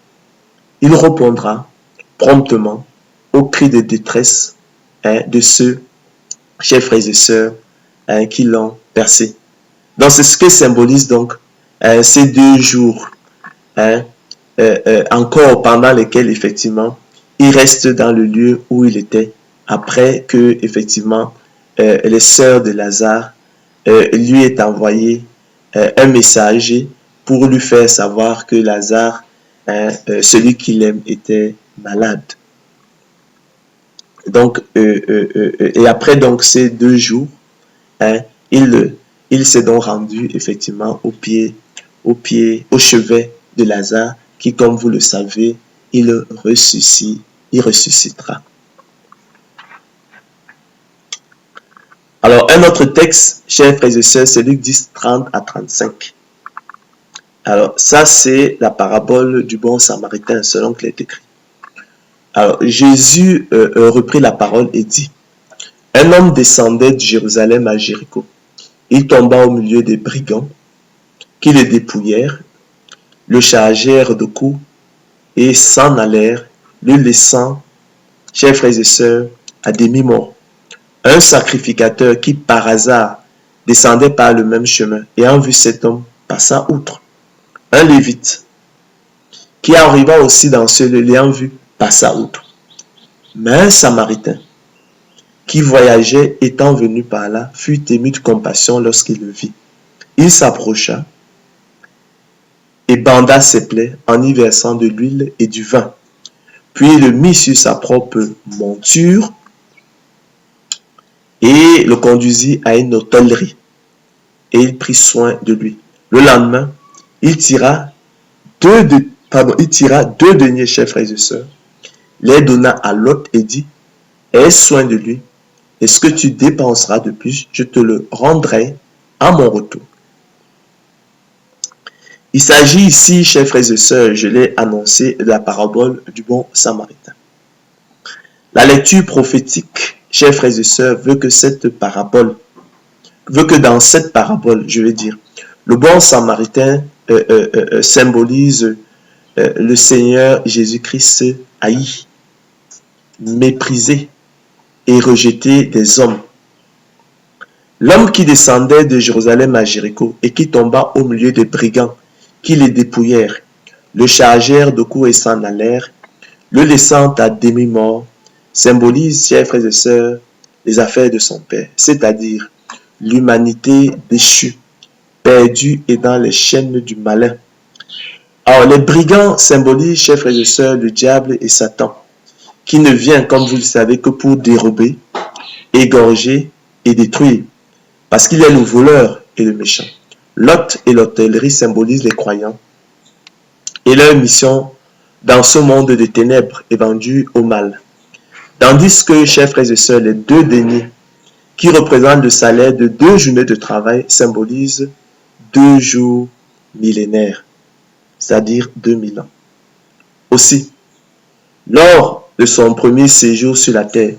Speaker 1: il répondra promptement au cri de détresse de ceux, chers frères et sœurs, qui l'ont percé. Donc c'est ce que symbolise donc ces 2 jours encore pendant lesquels effectivement il reste dans le lieu où il était après que effectivement les sœurs de Lazare lui aient envoyé un message pour lui faire savoir que Lazare, celui qu'il aime, était malade. Donc, et après donc ces 2 jours, il s'est donc rendu effectivement au chevet de Lazare, qui, comme vous le savez, il ressuscitera. Alors, un autre texte, chers frères et sœurs, c'est Luc 10, 30 à 35. Alors, ça, c'est la parabole du bon samaritain, selon qu'il est écrit. Alors, Jésus reprit la parole et dit, « Un homme descendait de Jérusalem à Jéricho. Il tomba au milieu des brigands qui le dépouillèrent, le chargèrent de coups et s'en allèrent, le laissant, chers frères et sœurs, à demi-mort. Un sacrificateur qui, par hasard, descendait par le même chemin, ayant vu cet homme, passa outre. Un lévite, qui arriva aussi dans ce lieu, l'ayant vu, passa outre. Mais un samaritain, qui voyageait étant venu par là, fut ému de compassion lorsqu'il le vit. Il s'approcha et banda ses plaies en y versant de l'huile et du vin. Puis il le mit sur sa propre monture et le conduisit à une hôtellerie. Et il prit soin de lui. Le lendemain, il tira 2 deniers, chers frères et sœurs, les donna à l'hôte et dit, aie soin de lui, et ce que tu dépenseras de plus, je te le rendrai à mon retour. Il s'agit ici, chers frères et sœurs, je l'ai annoncé, de la parabole du bon samaritain. La lecture prophétique, chers frères et sœurs, veut que dans cette parabole, je vais dire, le bon samaritain symbolise le Seigneur Jésus-Christ haï, méprisé et rejeté des hommes. L'homme qui descendait de Jérusalem à Jéricho et qui tomba au milieu des brigands qui les dépouillèrent, le chargèrent de coups et s'en allèrent, le laissant à demi-mort, symbolise, chers frères et sœurs, les affaires de son Père, c'est-à-dire l'humanité déchue, perdue et dans les chaînes du malin. Alors, les brigands symbolisent, chers frères et sœurs, le diable et Satan, qui ne vient, comme vous le savez, que pour dérober, égorger et détruire, parce qu'il est le voleur et le méchant. L'hôte et l'hôtellerie symbolisent les croyants et leur mission dans ce monde des ténèbres est vendue au mal. Tandis que, chers frères et sœurs, les 2 deniers, qui représentent le salaire de 2 journées de travail, symbolisent 2 jours millénaires, c'est-à-dire 2000 ans. Aussi, lors de son premier séjour sur la terre,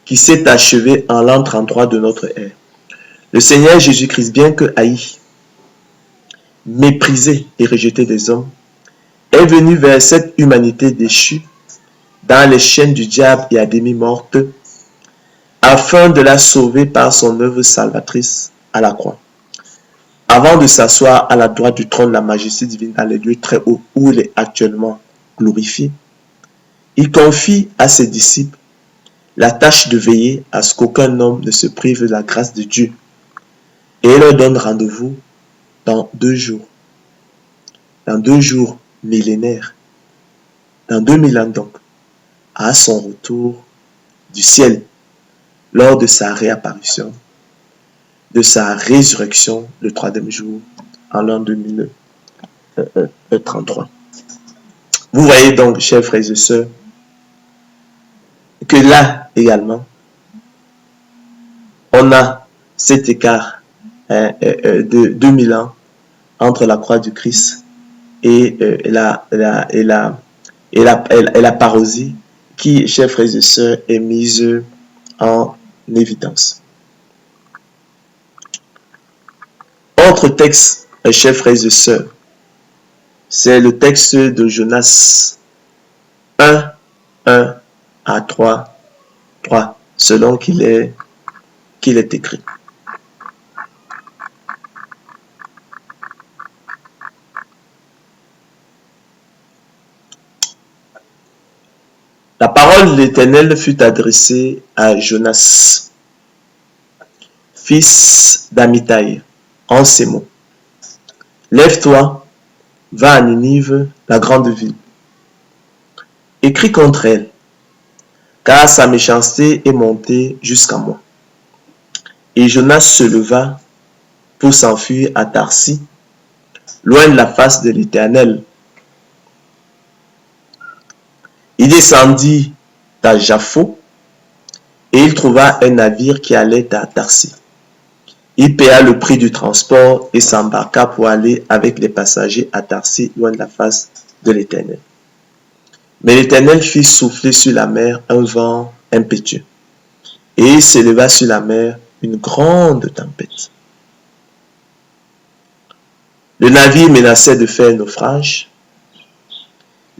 Speaker 1: qui s'est achevé en l'an 33 de notre ère, le Seigneur Jésus-Christ, bien que haï, méprisé et rejeté des hommes, est venu vers cette humanité déchue, dans les chaînes du diable et à demi morte, afin de la sauver par son œuvre salvatrice à la croix. Avant de s'asseoir à la droite du trône de la majesté divine dans les lieux très hauts où il est actuellement glorifié, il confie à ses disciples la tâche de veiller à ce qu'aucun homme ne se prive de la grâce de Dieu. Et il leur donne rendez-vous dans 2 jours. Dans 2 jours millénaires. Dans 2000 ans donc. À son retour du ciel. Lors de sa réapparition. De sa résurrection le 3e jour. En l'an 2033. Vous voyez donc, chers frères et sœurs, que là également, on a cet écart de 2000 ans entre la croix du Christ et la parousie qui, chers frères et sœurs, est mise en évidence. Autre texte, chers frères et sœurs, c'est le texte de Jonas 1 à 3, selon qu'il est écrit. La parole de l'Éternel fut adressée à Jonas, fils d'Amittai, en ces mots. Lève-toi, va à Ninive, la grande ville. Écris contre elle, car sa méchanceté est montée jusqu'à moi. Et Jonas se leva pour s'enfuir à Tarsis, loin de la face de l'Éternel. Il descendit à Jaffo et il trouva un navire qui allait à Tarsis. Il paya le prix du transport et s'embarqua pour aller avec les passagers à Tarsis, loin de la face de l'Éternel. Mais l'Éternel fit souffler sur la mer un vent impétueux, et il s'éleva sur la mer une grande tempête. Le navire menaçait de faire naufrage.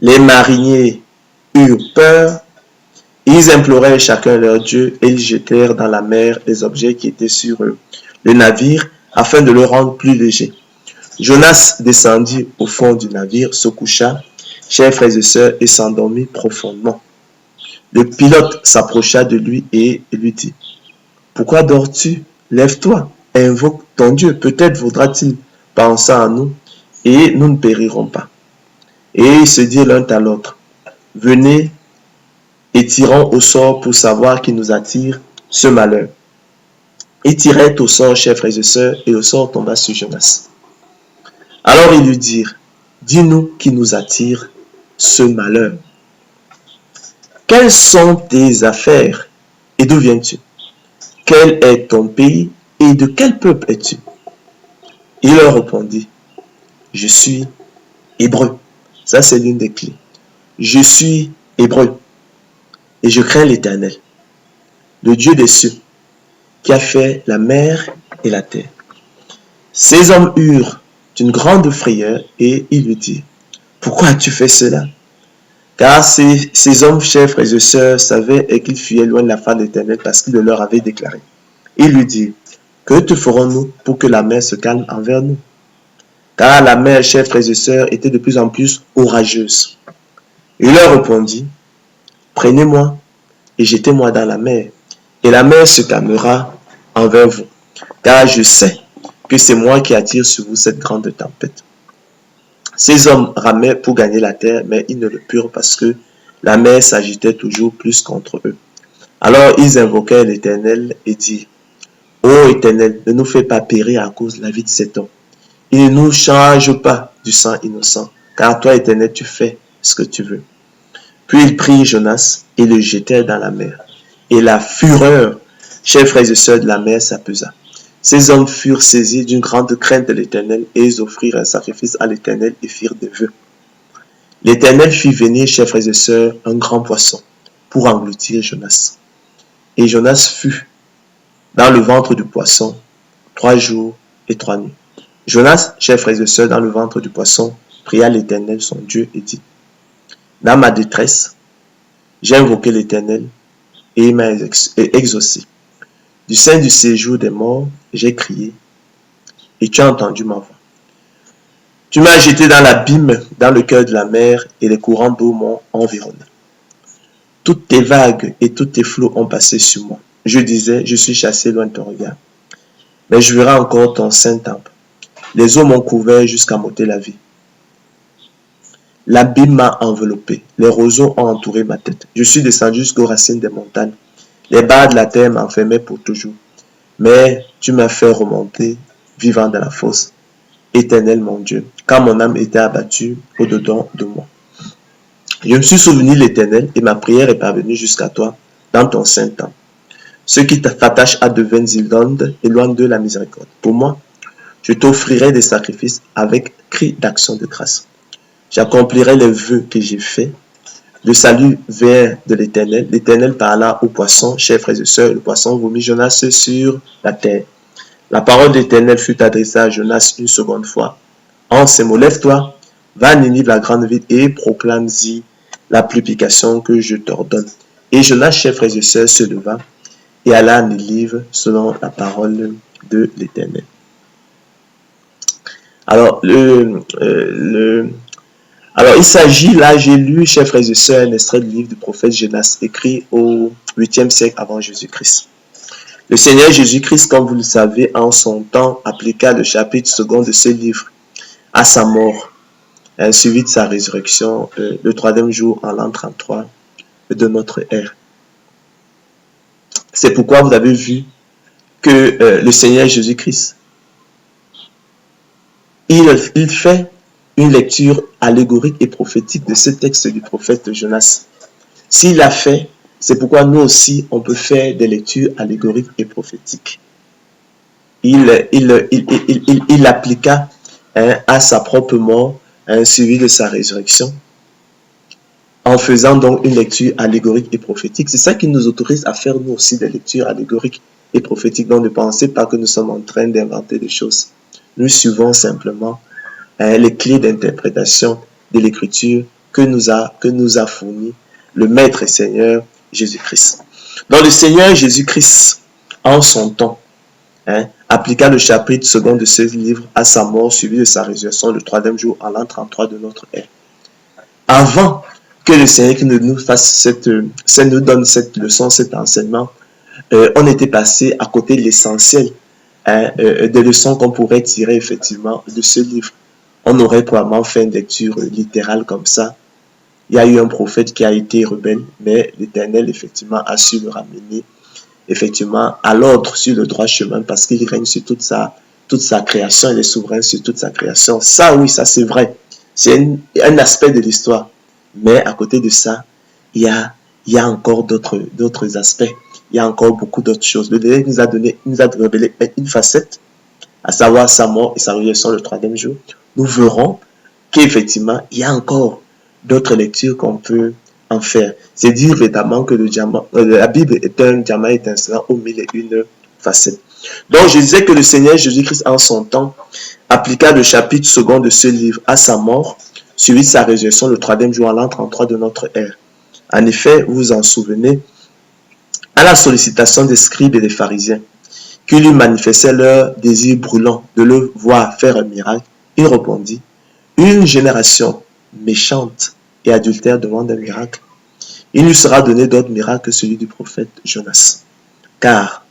Speaker 1: Les mariniers eurent peur. Ils implorèrent chacun leur Dieu et ils jetèrent dans la mer les objets qui étaient sur le navire afin de le rendre plus léger. Jonas descendit au fond du navire, se coucha, chers frères et sœurs, et s'endormit profondément. Le pilote s'approcha de lui et lui dit, « Pourquoi dors-tu? Lève-toi, invoque ton Dieu, peut-être voudra-t-il penser à nous et nous ne périrons pas. » Et ils se dirent l'un à l'autre, « Venez et tirons au sort pour savoir qui nous attire ce malheur. » Ils tirèrent au sort, chers frères et sœurs, et le sort tomba sur Jonas. Alors ils lui dirent, « Dis-nous qui nous attire ce malheur. Quelles sont tes affaires et d'où viens-tu? Quel est ton pays et de quel peuple es-tu? » Il leur répondit, « Je suis hébreu. » Ça, c'est l'une des clés. « Je suis hébreu et je crains l'Éternel, le Dieu des cieux, qui a fait la mer et la terre. » Ces hommes eurent une grande frayeur et il lui dit, « Pourquoi as-tu fait cela? » Car ces hommes, chers frères et sœurs, savaient qu'ils fuyaient loin de la face de l'Éternel parce qu'il le leur avait déclaré. Il lui dit, « Que te ferons-nous pour que la mer se calme envers nous? » car la mer, chers frères et sœurs, était de plus en plus orageuse. Il leur répondit, prenez-moi et jetez-moi dans la mer, et la mer se calmera envers vous, car je sais que c'est moi qui attire sur vous cette grande tempête. Ces hommes ramaient pour gagner la terre, mais ils ne le purent parce que la mer s'agitait toujours plus contre eux. Alors ils invoquèrent l'Éternel et dirent, ô Éternel, ne nous fais pas périr à cause de la vie de cet homme. Il ne nous change pas du sang innocent, car toi, Éternel, tu fais ce que tu veux. Puis ils prirent Jonas et le jetèrent dans la mer. Et la fureur, chers frères et sœurs, de la mer s'apesa. Ces hommes furent saisis d'une grande crainte de l'Éternel et ils offrirent un sacrifice à l'Éternel et firent des vœux. L'Éternel fit venir, chers frères et sœurs, un grand poisson pour engloutir Jonas. Et Jonas fut dans le ventre du poisson 3 jours et 3 nuits. Jonas, chers frères et sœurs, dans le ventre du poisson, pria l'Éternel son Dieu et dit, dans ma détresse, j'ai invoqué l'Éternel et il m'a exaucé. Du sein du séjour des morts, j'ai crié et tu as entendu ma voix. Tu m'as jeté dans l'abîme, dans le cœur de la mer et les courants d'eau m'ont environné. Toutes tes vagues et tous tes flots ont passé sur moi. Je disais, je suis chassé loin de ton regard. Mais je verrai encore ton saint temple. Les eaux m'ont couvert jusqu'à m'ôter la vie. L'abîme m'a enveloppé. Les roseaux ont entouré ma tête. Je suis descendu jusqu'aux racines des montagnes. Les barres de la terre m'enfermaient pour toujours. Mais tu m'as fait remonter, vivant dans la fosse. Éternel mon Dieu, quand mon âme était abattue au-dedans de moi. Je me suis souvenu de l'Éternel et ma prière est parvenue jusqu'à toi dans ton saint temple. Ceux qui t'attachent à de vaines îles éloignent de la miséricorde. Pour moi, je t'offrirai des sacrifices avec cri d'action de grâce. J'accomplirai les vœux que j'ai faits. Le salut vers de l'Éternel. L'Éternel parla au poisson, chers frères et sœurs, le poisson vomit Jonas sur la terre. La parole de l'Éternel fut adressée à Jonas une seconde fois. En ces mots, lève-toi, va à Ninive, la grande ville, et proclame-y la publication que je t'ordonne. Et Jonas, chers frères et sœurs, se leva et alla à Ninive selon la parole de l'Éternel. Alors, il s'agit là, j'ai lu, chers frères et sœurs, un extrait du livre du prophète Jonas, écrit au 8e siècle avant Jésus-Christ. Le Seigneur Jésus-Christ, comme vous le savez, en son temps, appliqua le chapitre 2 de ce livre à sa mort, suivi de sa résurrection le 3e jour en l'an 33 de notre ère. C'est pourquoi vous avez vu que le Seigneur Jésus-Christ, il fait une lecture allégorique et prophétique de ce texte du prophète Jonas. S'il l'a fait, c'est pourquoi nous aussi, on peut faire des lectures allégoriques et prophétiques. Il appliqua à sa propre mort, suivi de sa résurrection, en faisant donc une lecture allégorique et prophétique. C'est ça qui nous autorise à faire nous aussi des lectures allégoriques et prophétiques. Donc ne pensez pas que nous sommes en train d'inventer des choses. Nous suivons simplement les clés d'interprétation de l'écriture que nous a fourni le Maître et Seigneur Jésus-Christ. Donc le Seigneur Jésus-Christ, en son temps, appliqua le chapitre 2 de ce livre à sa mort, suivi de sa résurrection le 3e jour en l'an 33 de notre ère. Avant que le Seigneur qui nous fasse nous donne cette leçon, cet enseignement, on était passé à côté de l'essentiel des leçons qu'on pourrait tirer effectivement de ce livre. On aurait probablement fait une lecture littérale comme ça. Il y a eu un prophète qui a été rebelle, mais l'Éternel effectivement a su le ramener effectivement à l'ordre, sur le droit chemin, parce qu'il règne sur toute sa création, il est souverain sur toute sa création. Ça, oui, ça c'est vrai. C'est un aspect de l'histoire. Mais à côté de ça, il y a encore d'autres aspects. Il y a encore beaucoup d'autres choses. Le Seigneur nous a révélé une facette, à savoir sa mort et sa résurrection le 3e jour. Nous verrons qu'effectivement, il y a encore d'autres lectures qu'on peut en faire. C'est dire évidemment que la Bible est un diamant étincelant aux 1001 facettes. Donc, je disais que le Seigneur Jésus-Christ, en son temps, appliqua le chapitre 2 de ce livre à sa mort, suivi de sa résurrection le 3e jour en l'an 33 de notre ère. En effet, vous vous en souvenez, à la sollicitation des scribes et des pharisiens, qui lui manifestaient leur désir brûlant de le voir faire un miracle, Il répondit, une génération méchante et adultère demande un miracle. Il lui sera donné d'autres miracles que celui du prophète Jonas. Car,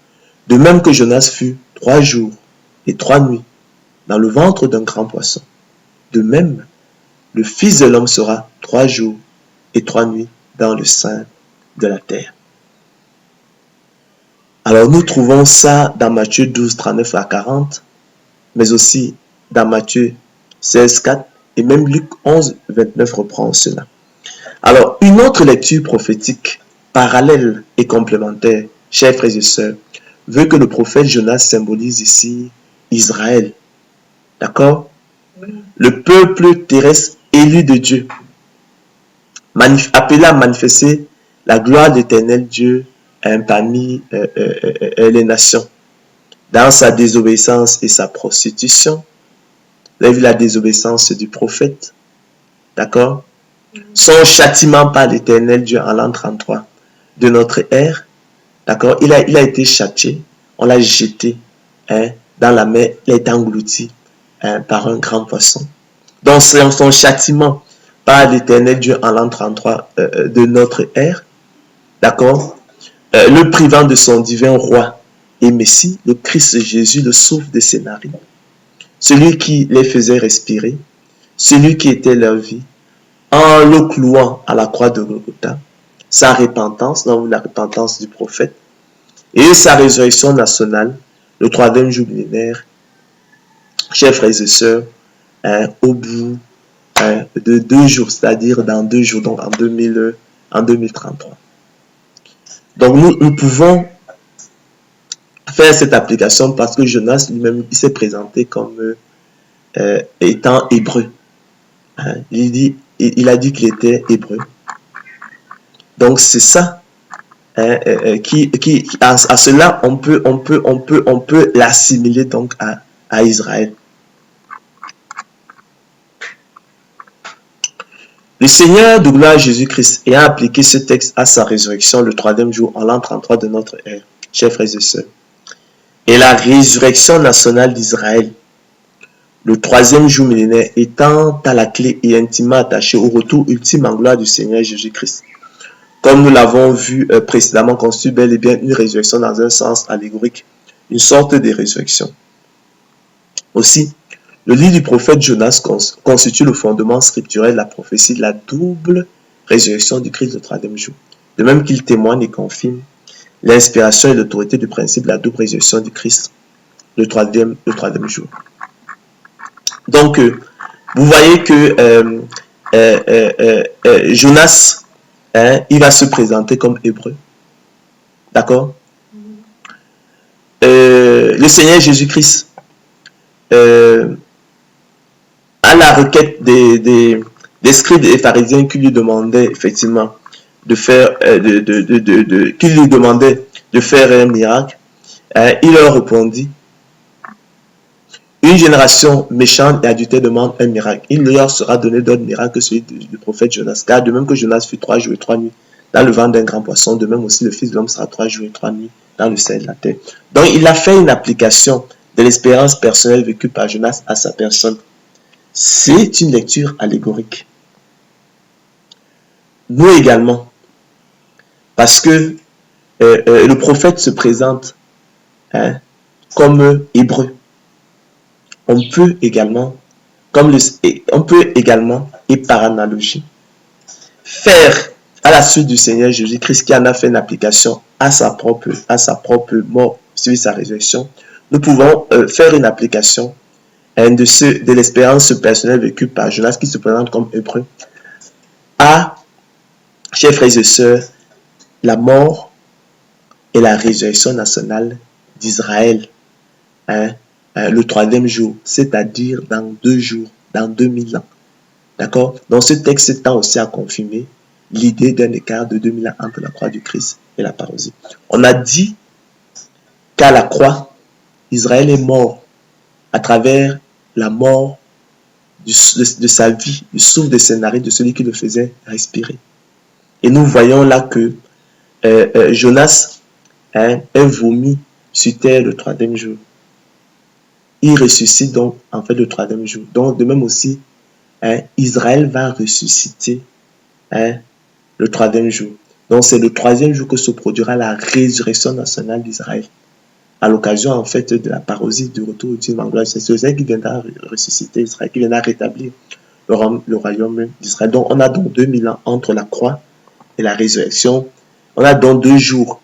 Speaker 1: de même que Jonas fut 3 jours et 3 nuits dans le ventre d'un grand poisson, de même, le Fils de l'homme sera 3 jours et 3 nuits dans le sein de la terre. Alors nous trouvons ça dans Matthieu 12, 39 à 40, mais aussi dans Matthieu 16, 4 et même Luc 11, 29 reprend cela. Alors, une autre lecture prophétique parallèle et complémentaire, chers frères et sœurs, veut que le prophète Jonas symbolise ici Israël. D'accord? Le peuple terrestre élu de Dieu, appelé à manifester la gloire d'éternel Dieu parmi les nations. Dans sa désobéissance et sa prostitution, vous avez vu la désobéissance du prophète, d'accord? Son châtiment par l'éternel Dieu en l'an 33 de notre ère, d'accord? Il a été châtié, on l'a jeté dans la mer, il a été englouti par un grand poisson. Donc son châtiment par l'éternel Dieu en l'an 33 de notre ère, d'accord? Le privant de son divin roi et Messie, le Christ Jésus, le souffle de ses narines, celui qui les faisait respirer, celui qui était leur vie, en le clouant à la croix de Golgotha, sa repentance, donc la repentance du prophète, et sa résurrection nationale, le 3e jour millénaire, chers frères et sœurs, au bout de 2 jours, c'est-à-dire dans 2 jours, donc en 2033. Donc nous pouvons faire cette application parce que Jonas lui-même, il s'est présenté comme étant hébreu. Il a dit qu'il était hébreu. Donc c'est ça à cela on peut l'assimiler donc à Israël. Le Seigneur de gloire Jésus-Christ ayant appliqué ce texte à sa résurrection le 3e jour en l'an 33 de notre ère, chers frères et sœurs, et la résurrection nationale d'Israël, le 3e jour millénaire étant à la clé et intimement attaché au retour ultime en gloire du Seigneur Jésus-Christ. Comme nous l'avons vu précédemment, constitue bel et bien une résurrection dans un sens allégorique, une sorte de résurrection. Aussi, le livre du prophète Jonas constitue le fondement scripturel de la prophétie de la double résurrection du Christ le 3e jour. De même qu'il témoigne et confirme l'inspiration et l'autorité du principe de la double résurrection du Christ le 3e jour. Donc, vous voyez que Jonas, il va se présenter comme hébreu. D'accord? Le Seigneur Jésus-Christ, à la requête des scribes et pharisiens qui lui demandaient effectivement de faire, qui lui demandaient de faire un miracle, il leur répondit, une génération méchante et adultère demande un miracle. Il leur sera donné d'autres miracles que celui du prophète Jonas. Car de même que Jonas fut 3 jours et 3 nuits dans le ventre d'un grand poisson, de même aussi le Fils de l'homme sera 3 jours et 3 nuits dans le sein de la terre. Donc il a fait une application de l'expérience personnelle vécue par Jonas à sa personne. C'est une lecture allégorique. Nous également, parce que le prophète se présente comme hébreu. On peut également, et par analogie, faire à la suite du Seigneur Jésus-Christ qui en a fait une application à sa propre mort suivant sa résurrection, nous pouvons faire une application de l'expérience personnelle vécue par Jonas qui se présente comme hébreu à, chers frères et sœurs, la mort et la résurrection nationale d'Israël. Le 3e jour, c'est-à-dire dans 2 jours, dans 2000 ans. D'accord? Donc ce texte tend aussi à confirmer l'idée d'un écart de 2000 ans entre la croix du Christ et la parousie. On a dit qu'à la croix, Israël est mort à travers la mort de sa vie, du souffle de ses narines, de celui qui le faisait respirer. Et nous voyons là que Jonas est vomi sur terre le 3e jour. il ressuscite donc en fait le troisième jour. Donc de même aussi, Israël va ressusciter le troisième jour. Donc c'est le troisième jour que se produira la résurrection nationale d'Israël. À l'occasion en fait de la parousie du retour ultime en gloire. C'est Israël qui viendra ressusciter Israël, qui viendra rétablir le royaume d'Israël. Donc on a donc 2000 ans entre la croix et la résurrection. On a donc 2 jours,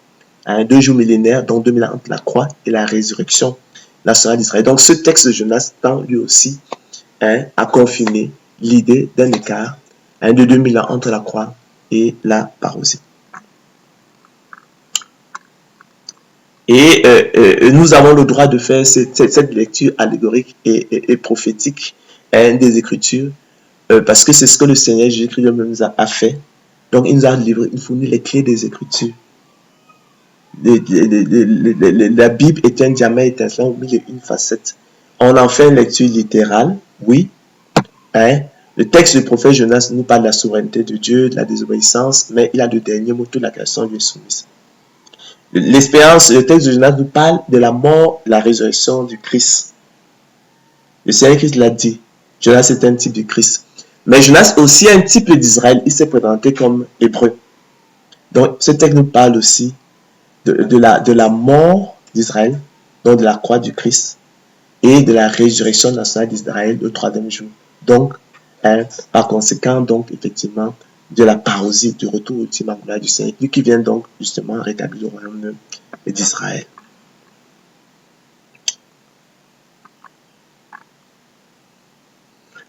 Speaker 1: 2 jours millénaires, donc 2000 ans entre la croix et la résurrection nationale d'Israël. Donc ce texte de Jonas tend lui aussi à confirmer l'idée d'un écart de 2000 ans entre la croix et la parousie. Et nous avons le droit de faire cette lecture allégorique et prophétique des Écritures parce que c'est ce que le Seigneur Jésus-Christ nous a fait. Donc il nous a livré, il fournit les clés des Écritures. La Bible est un diamant étincelant au milieu d'une facette. On en fait une lecture littérale, oui. Le texte du prophète Jonas nous parle de la souveraineté de Dieu, de la désobéissance, mais il a le dernier mot, toute la création lui est soumise. L'expérience, le texte de Jonas nous parle de la mort, de la résurrection du Christ. Le Seigneur Christ l'a dit. Jonas est un type du Christ. Mais Jonas est aussi un type d'Israël. Il s'est présenté comme hébreu. Donc, ce texte nous parle aussi de la mort d'Israël, donc de la croix du Christ, et de la résurrection nationale d'Israël le troisième jour. Donc, par conséquent, donc, effectivement, de la parousie, du retour ultime en gloire du Seigneur, lui qui vient donc justement rétablir le royaume d'Israël.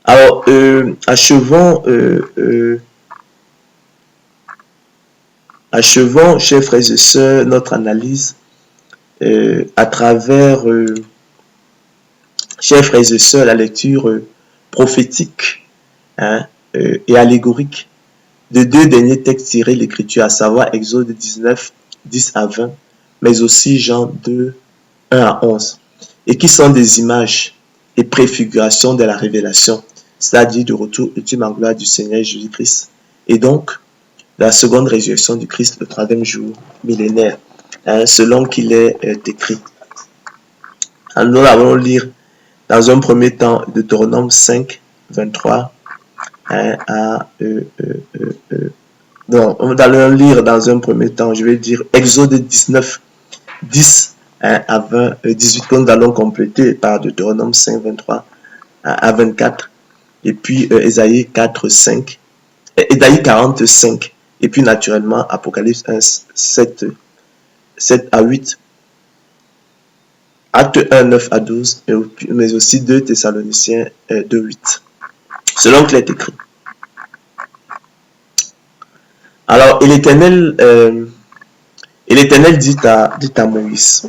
Speaker 1: Alors, achevons, chers frères et sœurs, notre analyse à travers, chers frères et sœurs, la lecture prophétique et allégorique de 2 derniers textes tirés de l'Écriture, à savoir Exode 19, 10 à 20, mais aussi Jean 2, 1 à 11, et qui sont des images et préfigurations de la révélation, c'est-à-dire du retour ultime en gloire du Seigneur Jésus-Christ, et donc de la seconde résurrection du Christ le troisième jour millénaire, selon qu'il est écrit. Alors, nous allons lire dans un premier temps Deutéronome 5, 23 donc, on va lire dans un premier temps, je vais dire Exode 19, 10 à 20, 18, que nous allons compléter par Deutéronome 5, 23 à 24, et puis Ésaïe 4, 5, Ésaïe 45, et puis naturellement Apocalypse 1, 7 à 8, Acte 1, 9 à 12, mais aussi 2 Thessaloniciens 2, 8, selon qu'il est écrit. Alors, et l'Éternel dit à Moïse,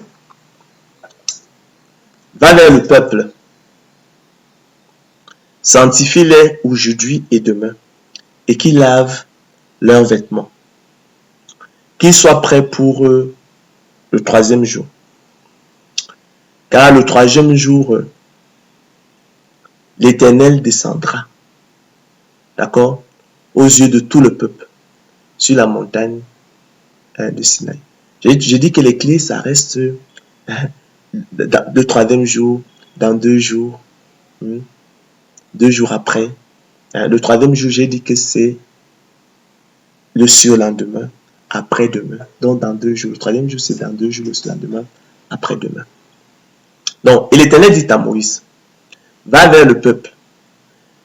Speaker 1: va vers le peuple, sanctifie-les aujourd'hui et demain, et qu'ils lavent leurs vêtements, qu'ils soient prêts pour le troisième jour. Car le troisième jour, l'Éternel descendra, d'accord, aux yeux de tout le peuple, sur la montagne de Sinaï. J'ai dit que les clés, ça reste le troisième jour, dans 2 jours, 2 jours après. Le troisième jour, j'ai dit que c'est le surlendemain, après-demain. Donc dans 2 jours. Le troisième jour, c'est dans 2 jours, le surlendemain, après-demain. Donc, et l'Éternel dit à Moïse, va vers le peuple,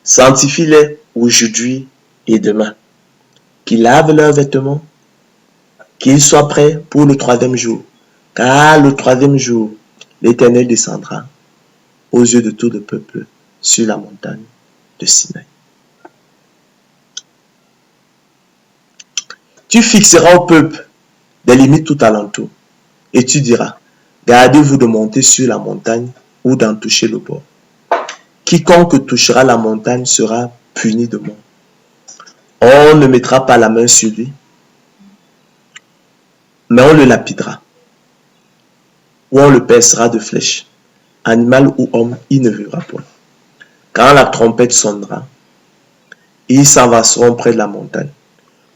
Speaker 1: sanctifie-les aujourd'hui et demain, qu'ils lavent leurs vêtements, qu'ils soient prêts pour le troisième jour. Car le troisième jour, l'Éternel descendra aux yeux de tout le peuple sur la montagne de Sinaï. Tu fixeras au peuple des limites tout alentour, et tu diras, gardez-vous de monter sur la montagne ou d'en toucher le bord. Quiconque touchera la montagne sera puni de mort. On ne mettra pas la main sur lui, mais on le lapidera, ou on le percera de flèches. Animal ou homme, il ne vivra point. Quand la trompette sonnera, ils s'avanceront près de la montagne.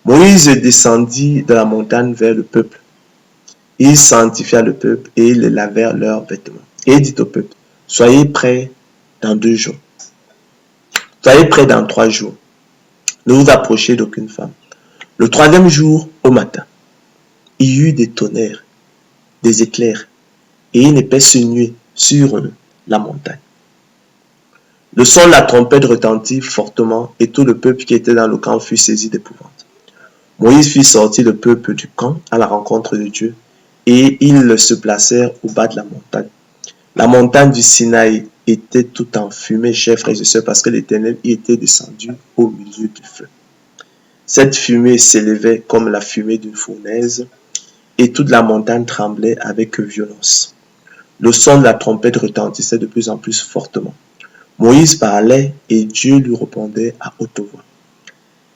Speaker 1: Moïse descendit de la montagne vers le peuple. Il sanctifia le peuple et ils lavèrent leurs vêtements. Et il dit au peuple, Soyez prêts dans 2 jours. Soyez prêts dans 3 jours. Ne vous approchez d'aucune femme. Le 3e jour, au matin, il y eut des tonnerres, des éclairs et une épaisse nuée sur la montagne. Le son de la trompette retentit fortement et tout le peuple qui était dans le camp fut saisi d'épouvante. Moïse fit sortir le peuple du camp à la rencontre de Dieu et ils se placèrent au bas de la montagne. La montagne du Sinaï était tout en fumée, chers frères et sœurs, parce que l'Éternel y était descendu au milieu du feu. Cette fumée s'élevait comme la fumée d'une fournaise et toute la montagne tremblait avec violence. Le son de la trompette retentissait de plus en plus fortement. Moïse parlait et Dieu lui répondait à haute voix.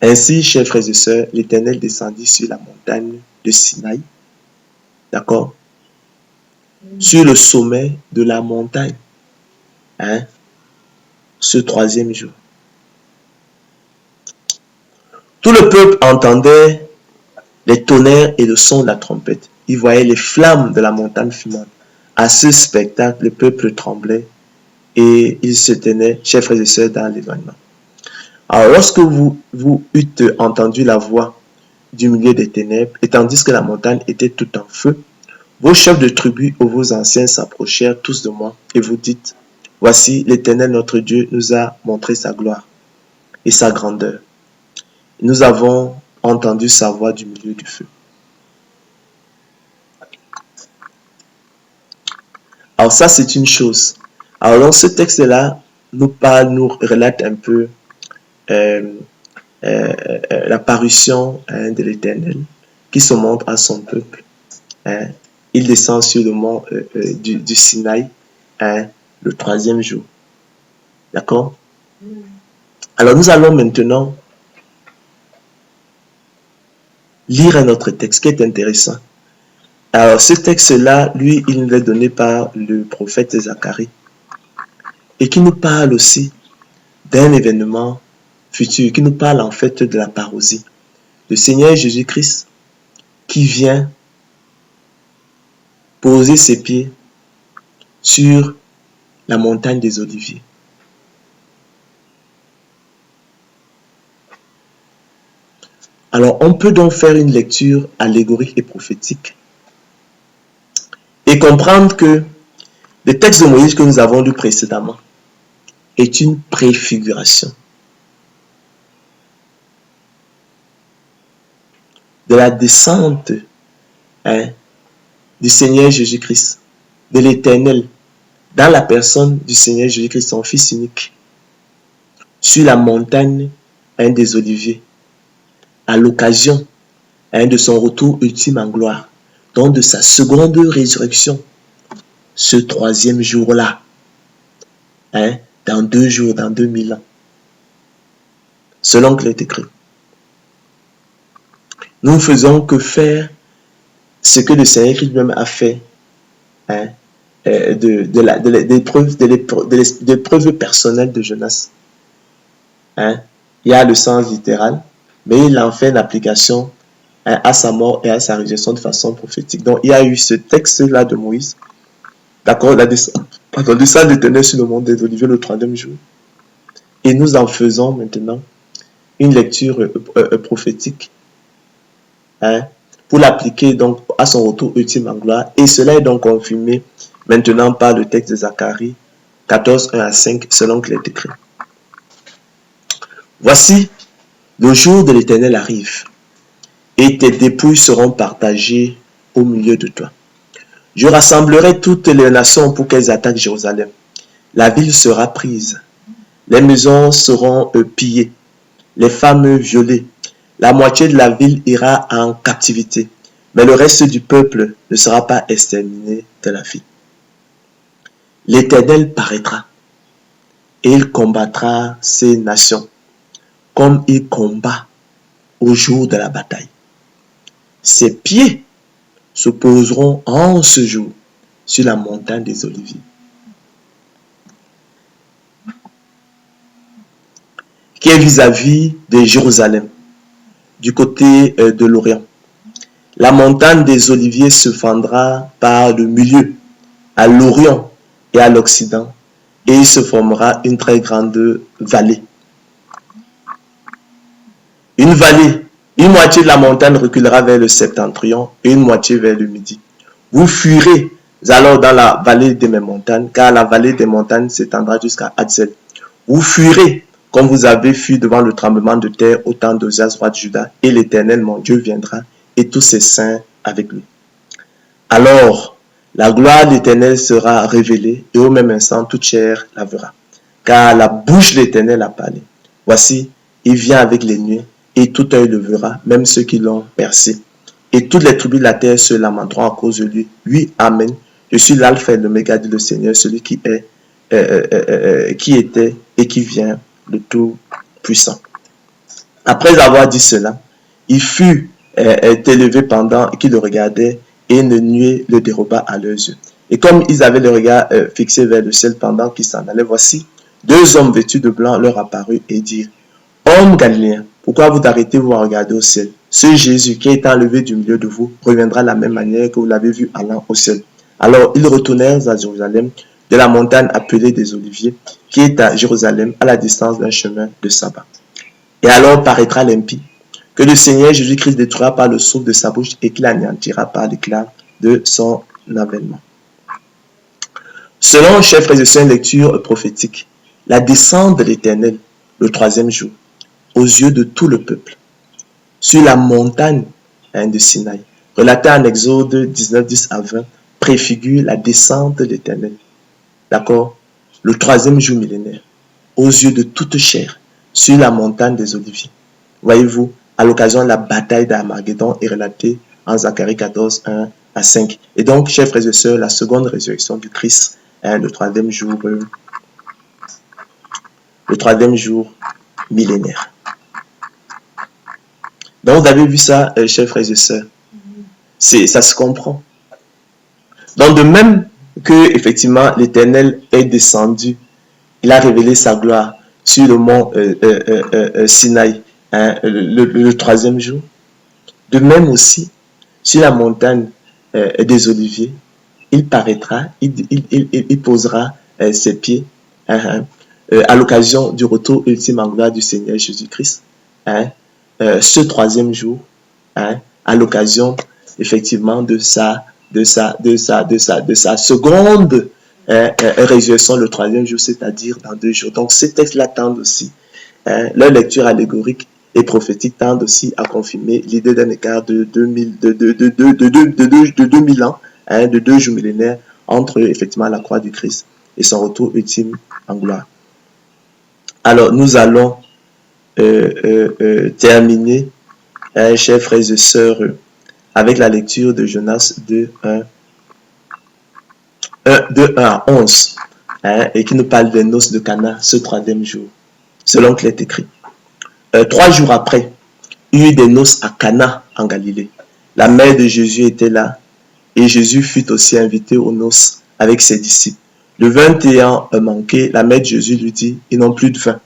Speaker 1: Ainsi, chers frères et sœurs, l'Éternel descendit sur la montagne de Sinaï, d'accord, sur le sommet de la montagne, ce 3e jour. Tout le peuple entendait les tonnerres et le son de la trompette. Il voyait les flammes de la montagne fumante. À ce spectacle, le peuple tremblait et il se tenait, chers frères et sœurs, dans l'événement. Alors, lorsque vous eûtes entendu la voix du milieu des ténèbres, et tandis que la montagne était tout en feu, vos chefs de tribus ou vos anciens s'approchèrent tous de moi, et vous dites, voici, l'Éternel notre Dieu nous a montré sa gloire et sa grandeur. Nous avons entendu sa voix du milieu du feu. Alors ça, c'est une chose. Alors dans ce texte-là, nous relate un peu l'apparition de l'Éternel qui se montre à son peuple. Il descend sur le mont du Sinaï le 3e jour. D'accord? Alors nous allons maintenant lire un autre texte qui est intéressant. Alors ce texte-là, lui, il nous est donné par le prophète Zacharie et qui nous parle aussi d'un événement futur, qui nous parle en fait de la parousie. Le Seigneur Jésus-Christ qui vient poser ses pieds sur la montagne des Oliviers. Alors, on peut donc faire une lecture allégorique et prophétique et comprendre que le texte de Moïse que nous avons lu précédemment est une préfiguration de la descente du Seigneur Jésus-Christ, de l'Éternel, dans la personne du Seigneur Jésus-Christ, son Fils unique, sur la montagne des Oliviers, à l'occasion de son retour ultime en gloire, donc de sa seconde résurrection, ce 3e jour-là, dans 2 jours, dans 2000 ans, selon que l'est écrit. Nous ne faisons que faire ce que le Seigneur Christ même a fait de l'épreuve personnelle de Jonas. Il y a le sens littéral, mais il en fait une application à sa mort et à sa résurrection de façon prophétique. Donc, il y a eu ce texte-là de Moïse, d'accord, la descente de l'Éternel sur le mont des Oliviers le 3e jour. Et nous en faisons maintenant une lecture prophétique pour l'appliquer donc à son retour ultime en gloire. Et cela est donc confirmé maintenant par le texte de Zacharie 14, 1 à 5, selon que l'est écrit. Voici, le jour de l'Éternel arrive, et tes dépouilles seront partagées au milieu de toi. Je rassemblerai toutes les nations pour qu'elles attaquent Jérusalem. La ville sera prise, les maisons seront pillées, les femmes violées. La moitié de la ville ira en captivité, mais le reste du peuple ne sera pas exterminé de la vie. L'Éternel paraîtra, et il combattra ces nations, comme il combat au jour de la bataille. Ses pieds se poseront en ce jour sur la montagne des Oliviers. Qui est vis-à-vis de Jérusalem, du côté de l'Orient. La montagne des Oliviers se fendra par le milieu, à l'Orient et à l'Occident, et il se formera une très grande vallée. Une vallée, une moitié de la montagne reculera vers le septentrion et une moitié vers le midi. Vous fuirez alors dans la vallée de mes montagnes, car la vallée des montagnes s'étendra jusqu'à Hadzel. Vous fuirez comme vous avez fui devant le tremblement de terre au temps d'Osias, roi de Juda, et l'Éternel, mon Dieu, viendra, et tous ses saints avec lui. Alors, la gloire de l'Éternel sera révélée, et au même instant, toute chair la verra. Car la bouche de l'Éternel a parlé. Voici, il vient avec les nuées, et tout œil le verra, même ceux qui l'ont percé. Et toutes les tribus de la terre se lamenteront à cause de lui. Oui, amen. Je suis l'alpha et l'oméga, dit le Seigneur, celui qui était et qui vient, le Tout-Puissant. Après avoir dit cela, il fut élevé pendant qu'ils le regardaient, et une nuée le déroba à leurs yeux. Et comme ils avaient le regard fixé vers le ciel pendant qu'ils s'en allaient, voici, deux hommes vêtus de blanc leur apparurent et dirent: Hommes galiléens, pourquoi vous arrêtez-vous à regarder au ciel? Ce Jésus qui est enlevé du milieu de vous reviendra de la même manière que vous l'avez vu allant au ciel. Alors ils retournèrent à Jérusalem, de la montagne appelée des Oliviers, qui est à Jérusalem, à la distance d'un chemin de sabbat. Et alors paraîtra l'impie, que le Seigneur Jésus-Christ détruira par le souffle de sa bouche et qu'il anéantira par l'éclat de son avènement. Selon, chers frères et sœurs, une lecture prophétique, la descente de l'Éternel, le troisième jour, aux yeux de tout le peuple, sur la montagne de Sinaï, relatée en Exode 19, 10 à 20, préfigure la descente de l'Éternel. D'accord? Le troisième jour millénaire, aux yeux de toute chair, sur la montagne des Oliviers. Voyez-vous, à l'occasion de la bataille d'Armageddon est relatée en Zacharie 14, 1 à 5. Et donc, chers frères et sœurs, la seconde résurrection du Christ, le troisième jour millénaire. Donc, vous avez vu ça, chers frères et sœurs. Ça se comprend. Donc, de même que, effectivement, l'Éternel est descendu, il a révélé sa gloire sur le mont Sinaï, le troisième jour. De même aussi, sur la montagne des Oliviers, il paraîtra, il posera ses pieds à l'occasion du retour ultime en gloire du Seigneur Jésus-Christ. Ce troisième jour, à l'occasion effectivement de sa seconde résurrection le troisième jour, c'est-à-dire dans 2 jours. Donc ces textes-là tendent aussi, leur lecture allégorique et prophétique tendent aussi à confirmer l'idée d'un écart de 2000 ans, de 2 jours millénaires entre effectivement la croix du Christ et son retour ultime en gloire. Alors nous allons terminer, chers frères et sœurs, avec la lecture de Jonas 2, 1 à 11, et qui nous parle des noces de Cana ce troisième jour, selon qu'il est écrit. 3 jours après, il y eut des noces à Cana en Galilée. La mère de Jésus était là, et Jésus fut aussi invité aux noces avec ses disciples. Le vin ayant manqué, la mère de Jésus lui dit: ils n'ont plus de vin.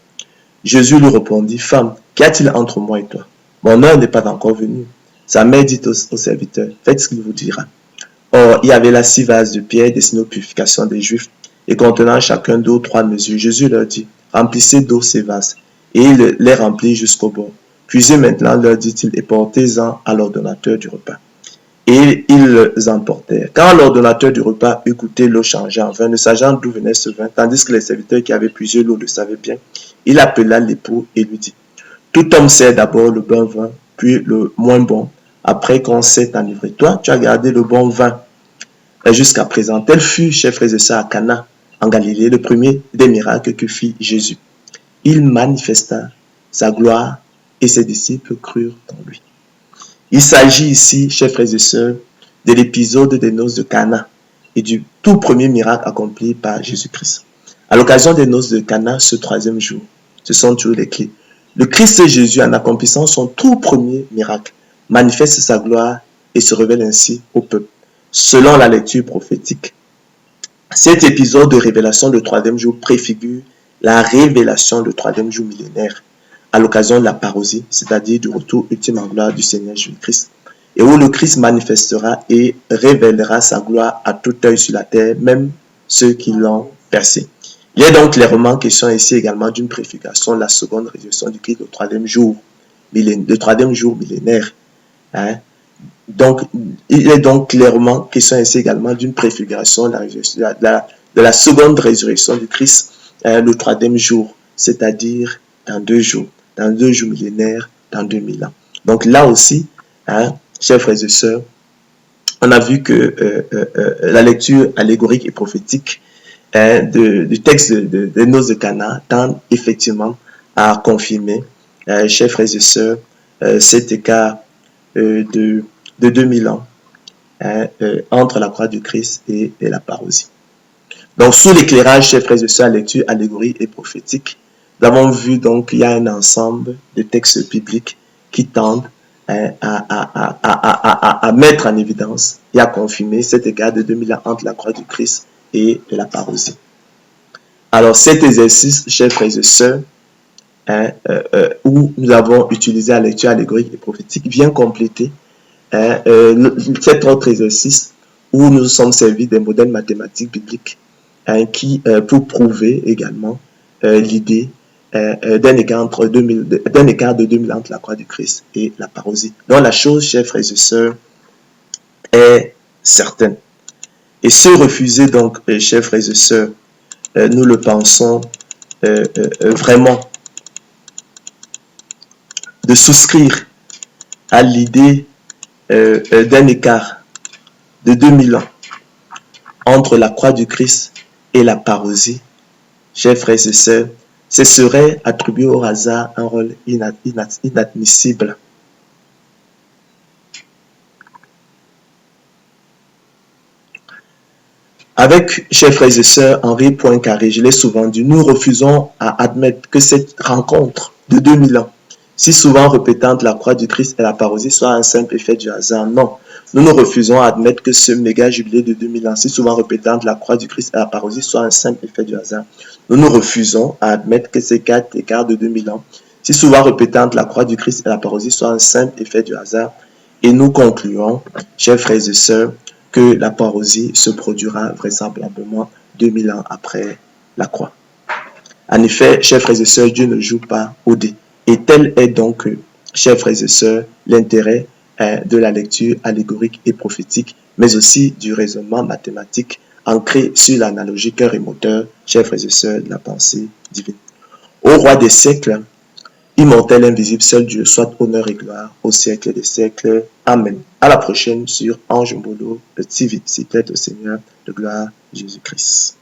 Speaker 1: Jésus lui répondit: femme, qu'y a-t-il entre moi et toi? Mon heure n'est pas encore venue. Sa mère dit au serviteur: faites ce qu'il vous dira. Or, il y avait là 6 vases de pierre destinés aux purifications des Juifs et contenant chacun d'eux 3 mesures. Jésus leur dit: remplissez d'eau ces vases. Et il les remplit jusqu'au bord. Puisez maintenant, leur dit-il, et portez-en à l'ordonnateur du repas. Et ils les emportèrent. Quand l'ordonnateur du repas eut goûté l'eau changée en vin, ne sachant d'où venait ce vin, tandis que les serviteurs qui avaient puisé l'eau le savaient bien, il appela l'époux et lui dit: tout homme sert d'abord le bon vin, puis le moins bon, après qu'on s'est enivré. Toi, tu as gardé le bon vin jusqu'à présent. Tel fut, chers frères et sœurs, à Cana, en Galilée, le premier des miracles que fit Jésus. Il manifesta sa gloire et ses disciples crurent en lui. Il s'agit ici, chers frères et sœurs, de l'épisode des noces de Cana et du tout premier miracle accompli par Jésus-Christ. À l'occasion des noces de Cana, ce troisième jour, ce sont toujours les clés. Le Christ Jésus, en accomplissant son tout premier miracle, manifeste sa gloire et se révèle ainsi au peuple, selon la lecture prophétique. Cet épisode de révélation du troisième jour préfigure la révélation du troisième jour millénaire, à l'occasion de la parousie, c'est-à-dire du retour ultime en gloire du Seigneur Jésus-Christ, et où le Christ manifestera et révélera sa gloire à tout œil sur la terre, même ceux qui l'ont percé. Il est donc clairement question ici également d'une préfiguration de la seconde résurrection du Christ, le troisième jour millénaire. Hein? Donc, il est donc clairement question ici également d'une préfiguration de la seconde résurrection du Christ, le troisième jour, c'est-à-dire dans 2 jours millénaires, dans 2000 ans. Donc là aussi, hein, chers frères et sœurs, on a vu que la lecture allégorique et prophétique du texte des noces de Cana tend effectivement à confirmer, chers frères et sœurs, cet écart de 2000 ans entre la croix du Christ et la parousie. Donc, sous l'éclairage, chers frères et sœurs, lecture allégorique et prophétique, nous avons vu donc qu'il y a un ensemble de textes bibliques qui tendent à mettre en évidence et à confirmer cet écart de 2000 ans entre la croix du Christ et la parousie. Alors, cet exercice, chers frères et sœurs, où nous avons utilisé la lecture allégorique et prophétique, vient compléter cet autre exercice où nous sommes servis des modèles mathématiques bibliques pour prouver également l'idée d'un écart de 2000 entre la croix du Christ et la parousie. Donc la chose, chers frères et sœurs, est certaine. Et se refuser donc, chers frères et sœurs, nous le pensons vraiment, de souscrire à l'idée d'un écart de 2000 ans entre la croix du Christ et la parousie, chers frères et sœurs, ce serait attribuer au hasard un rôle inadmissible. Avec, chers frères et sœurs, Henri Poincaré, je l'ai souvent dit, nous refusons à admettre que cette rencontre de 2000 ans, si souvent répétante la croix du Christ et la parousie, soit un simple effet du hasard. Non, nous nous refusons à admettre que ce méga jubilé de 2000 ans, si souvent répétante la croix du Christ et la parousie, soit un simple effet du hasard. Nous nous refusons à admettre que ces 4 écarts de 2000 ans, si souvent répétante la croix du Christ et la parousie, soit un simple effet du hasard. Et nous concluons, chers frères et sœurs, que la parousie se produira vraisemblablement 2000 ans après la croix. En effet, chers frères et sœurs, Dieu ne joue pas au dé. Et tel est donc, chers frères et sœurs, l'intérêt de la lecture allégorique et prophétique, mais aussi du raisonnement mathématique ancré sur l'analogie cœur et moteur, chers frères et sœurs, de la pensée divine. Ô roi des siècles, immortel, invisible, seul Dieu, soit honneur et gloire au siècle des siècles. Amen. À la prochaine sur Ange Mbolo TV. S'il plaît au Seigneur, de gloire Jésus-Christ.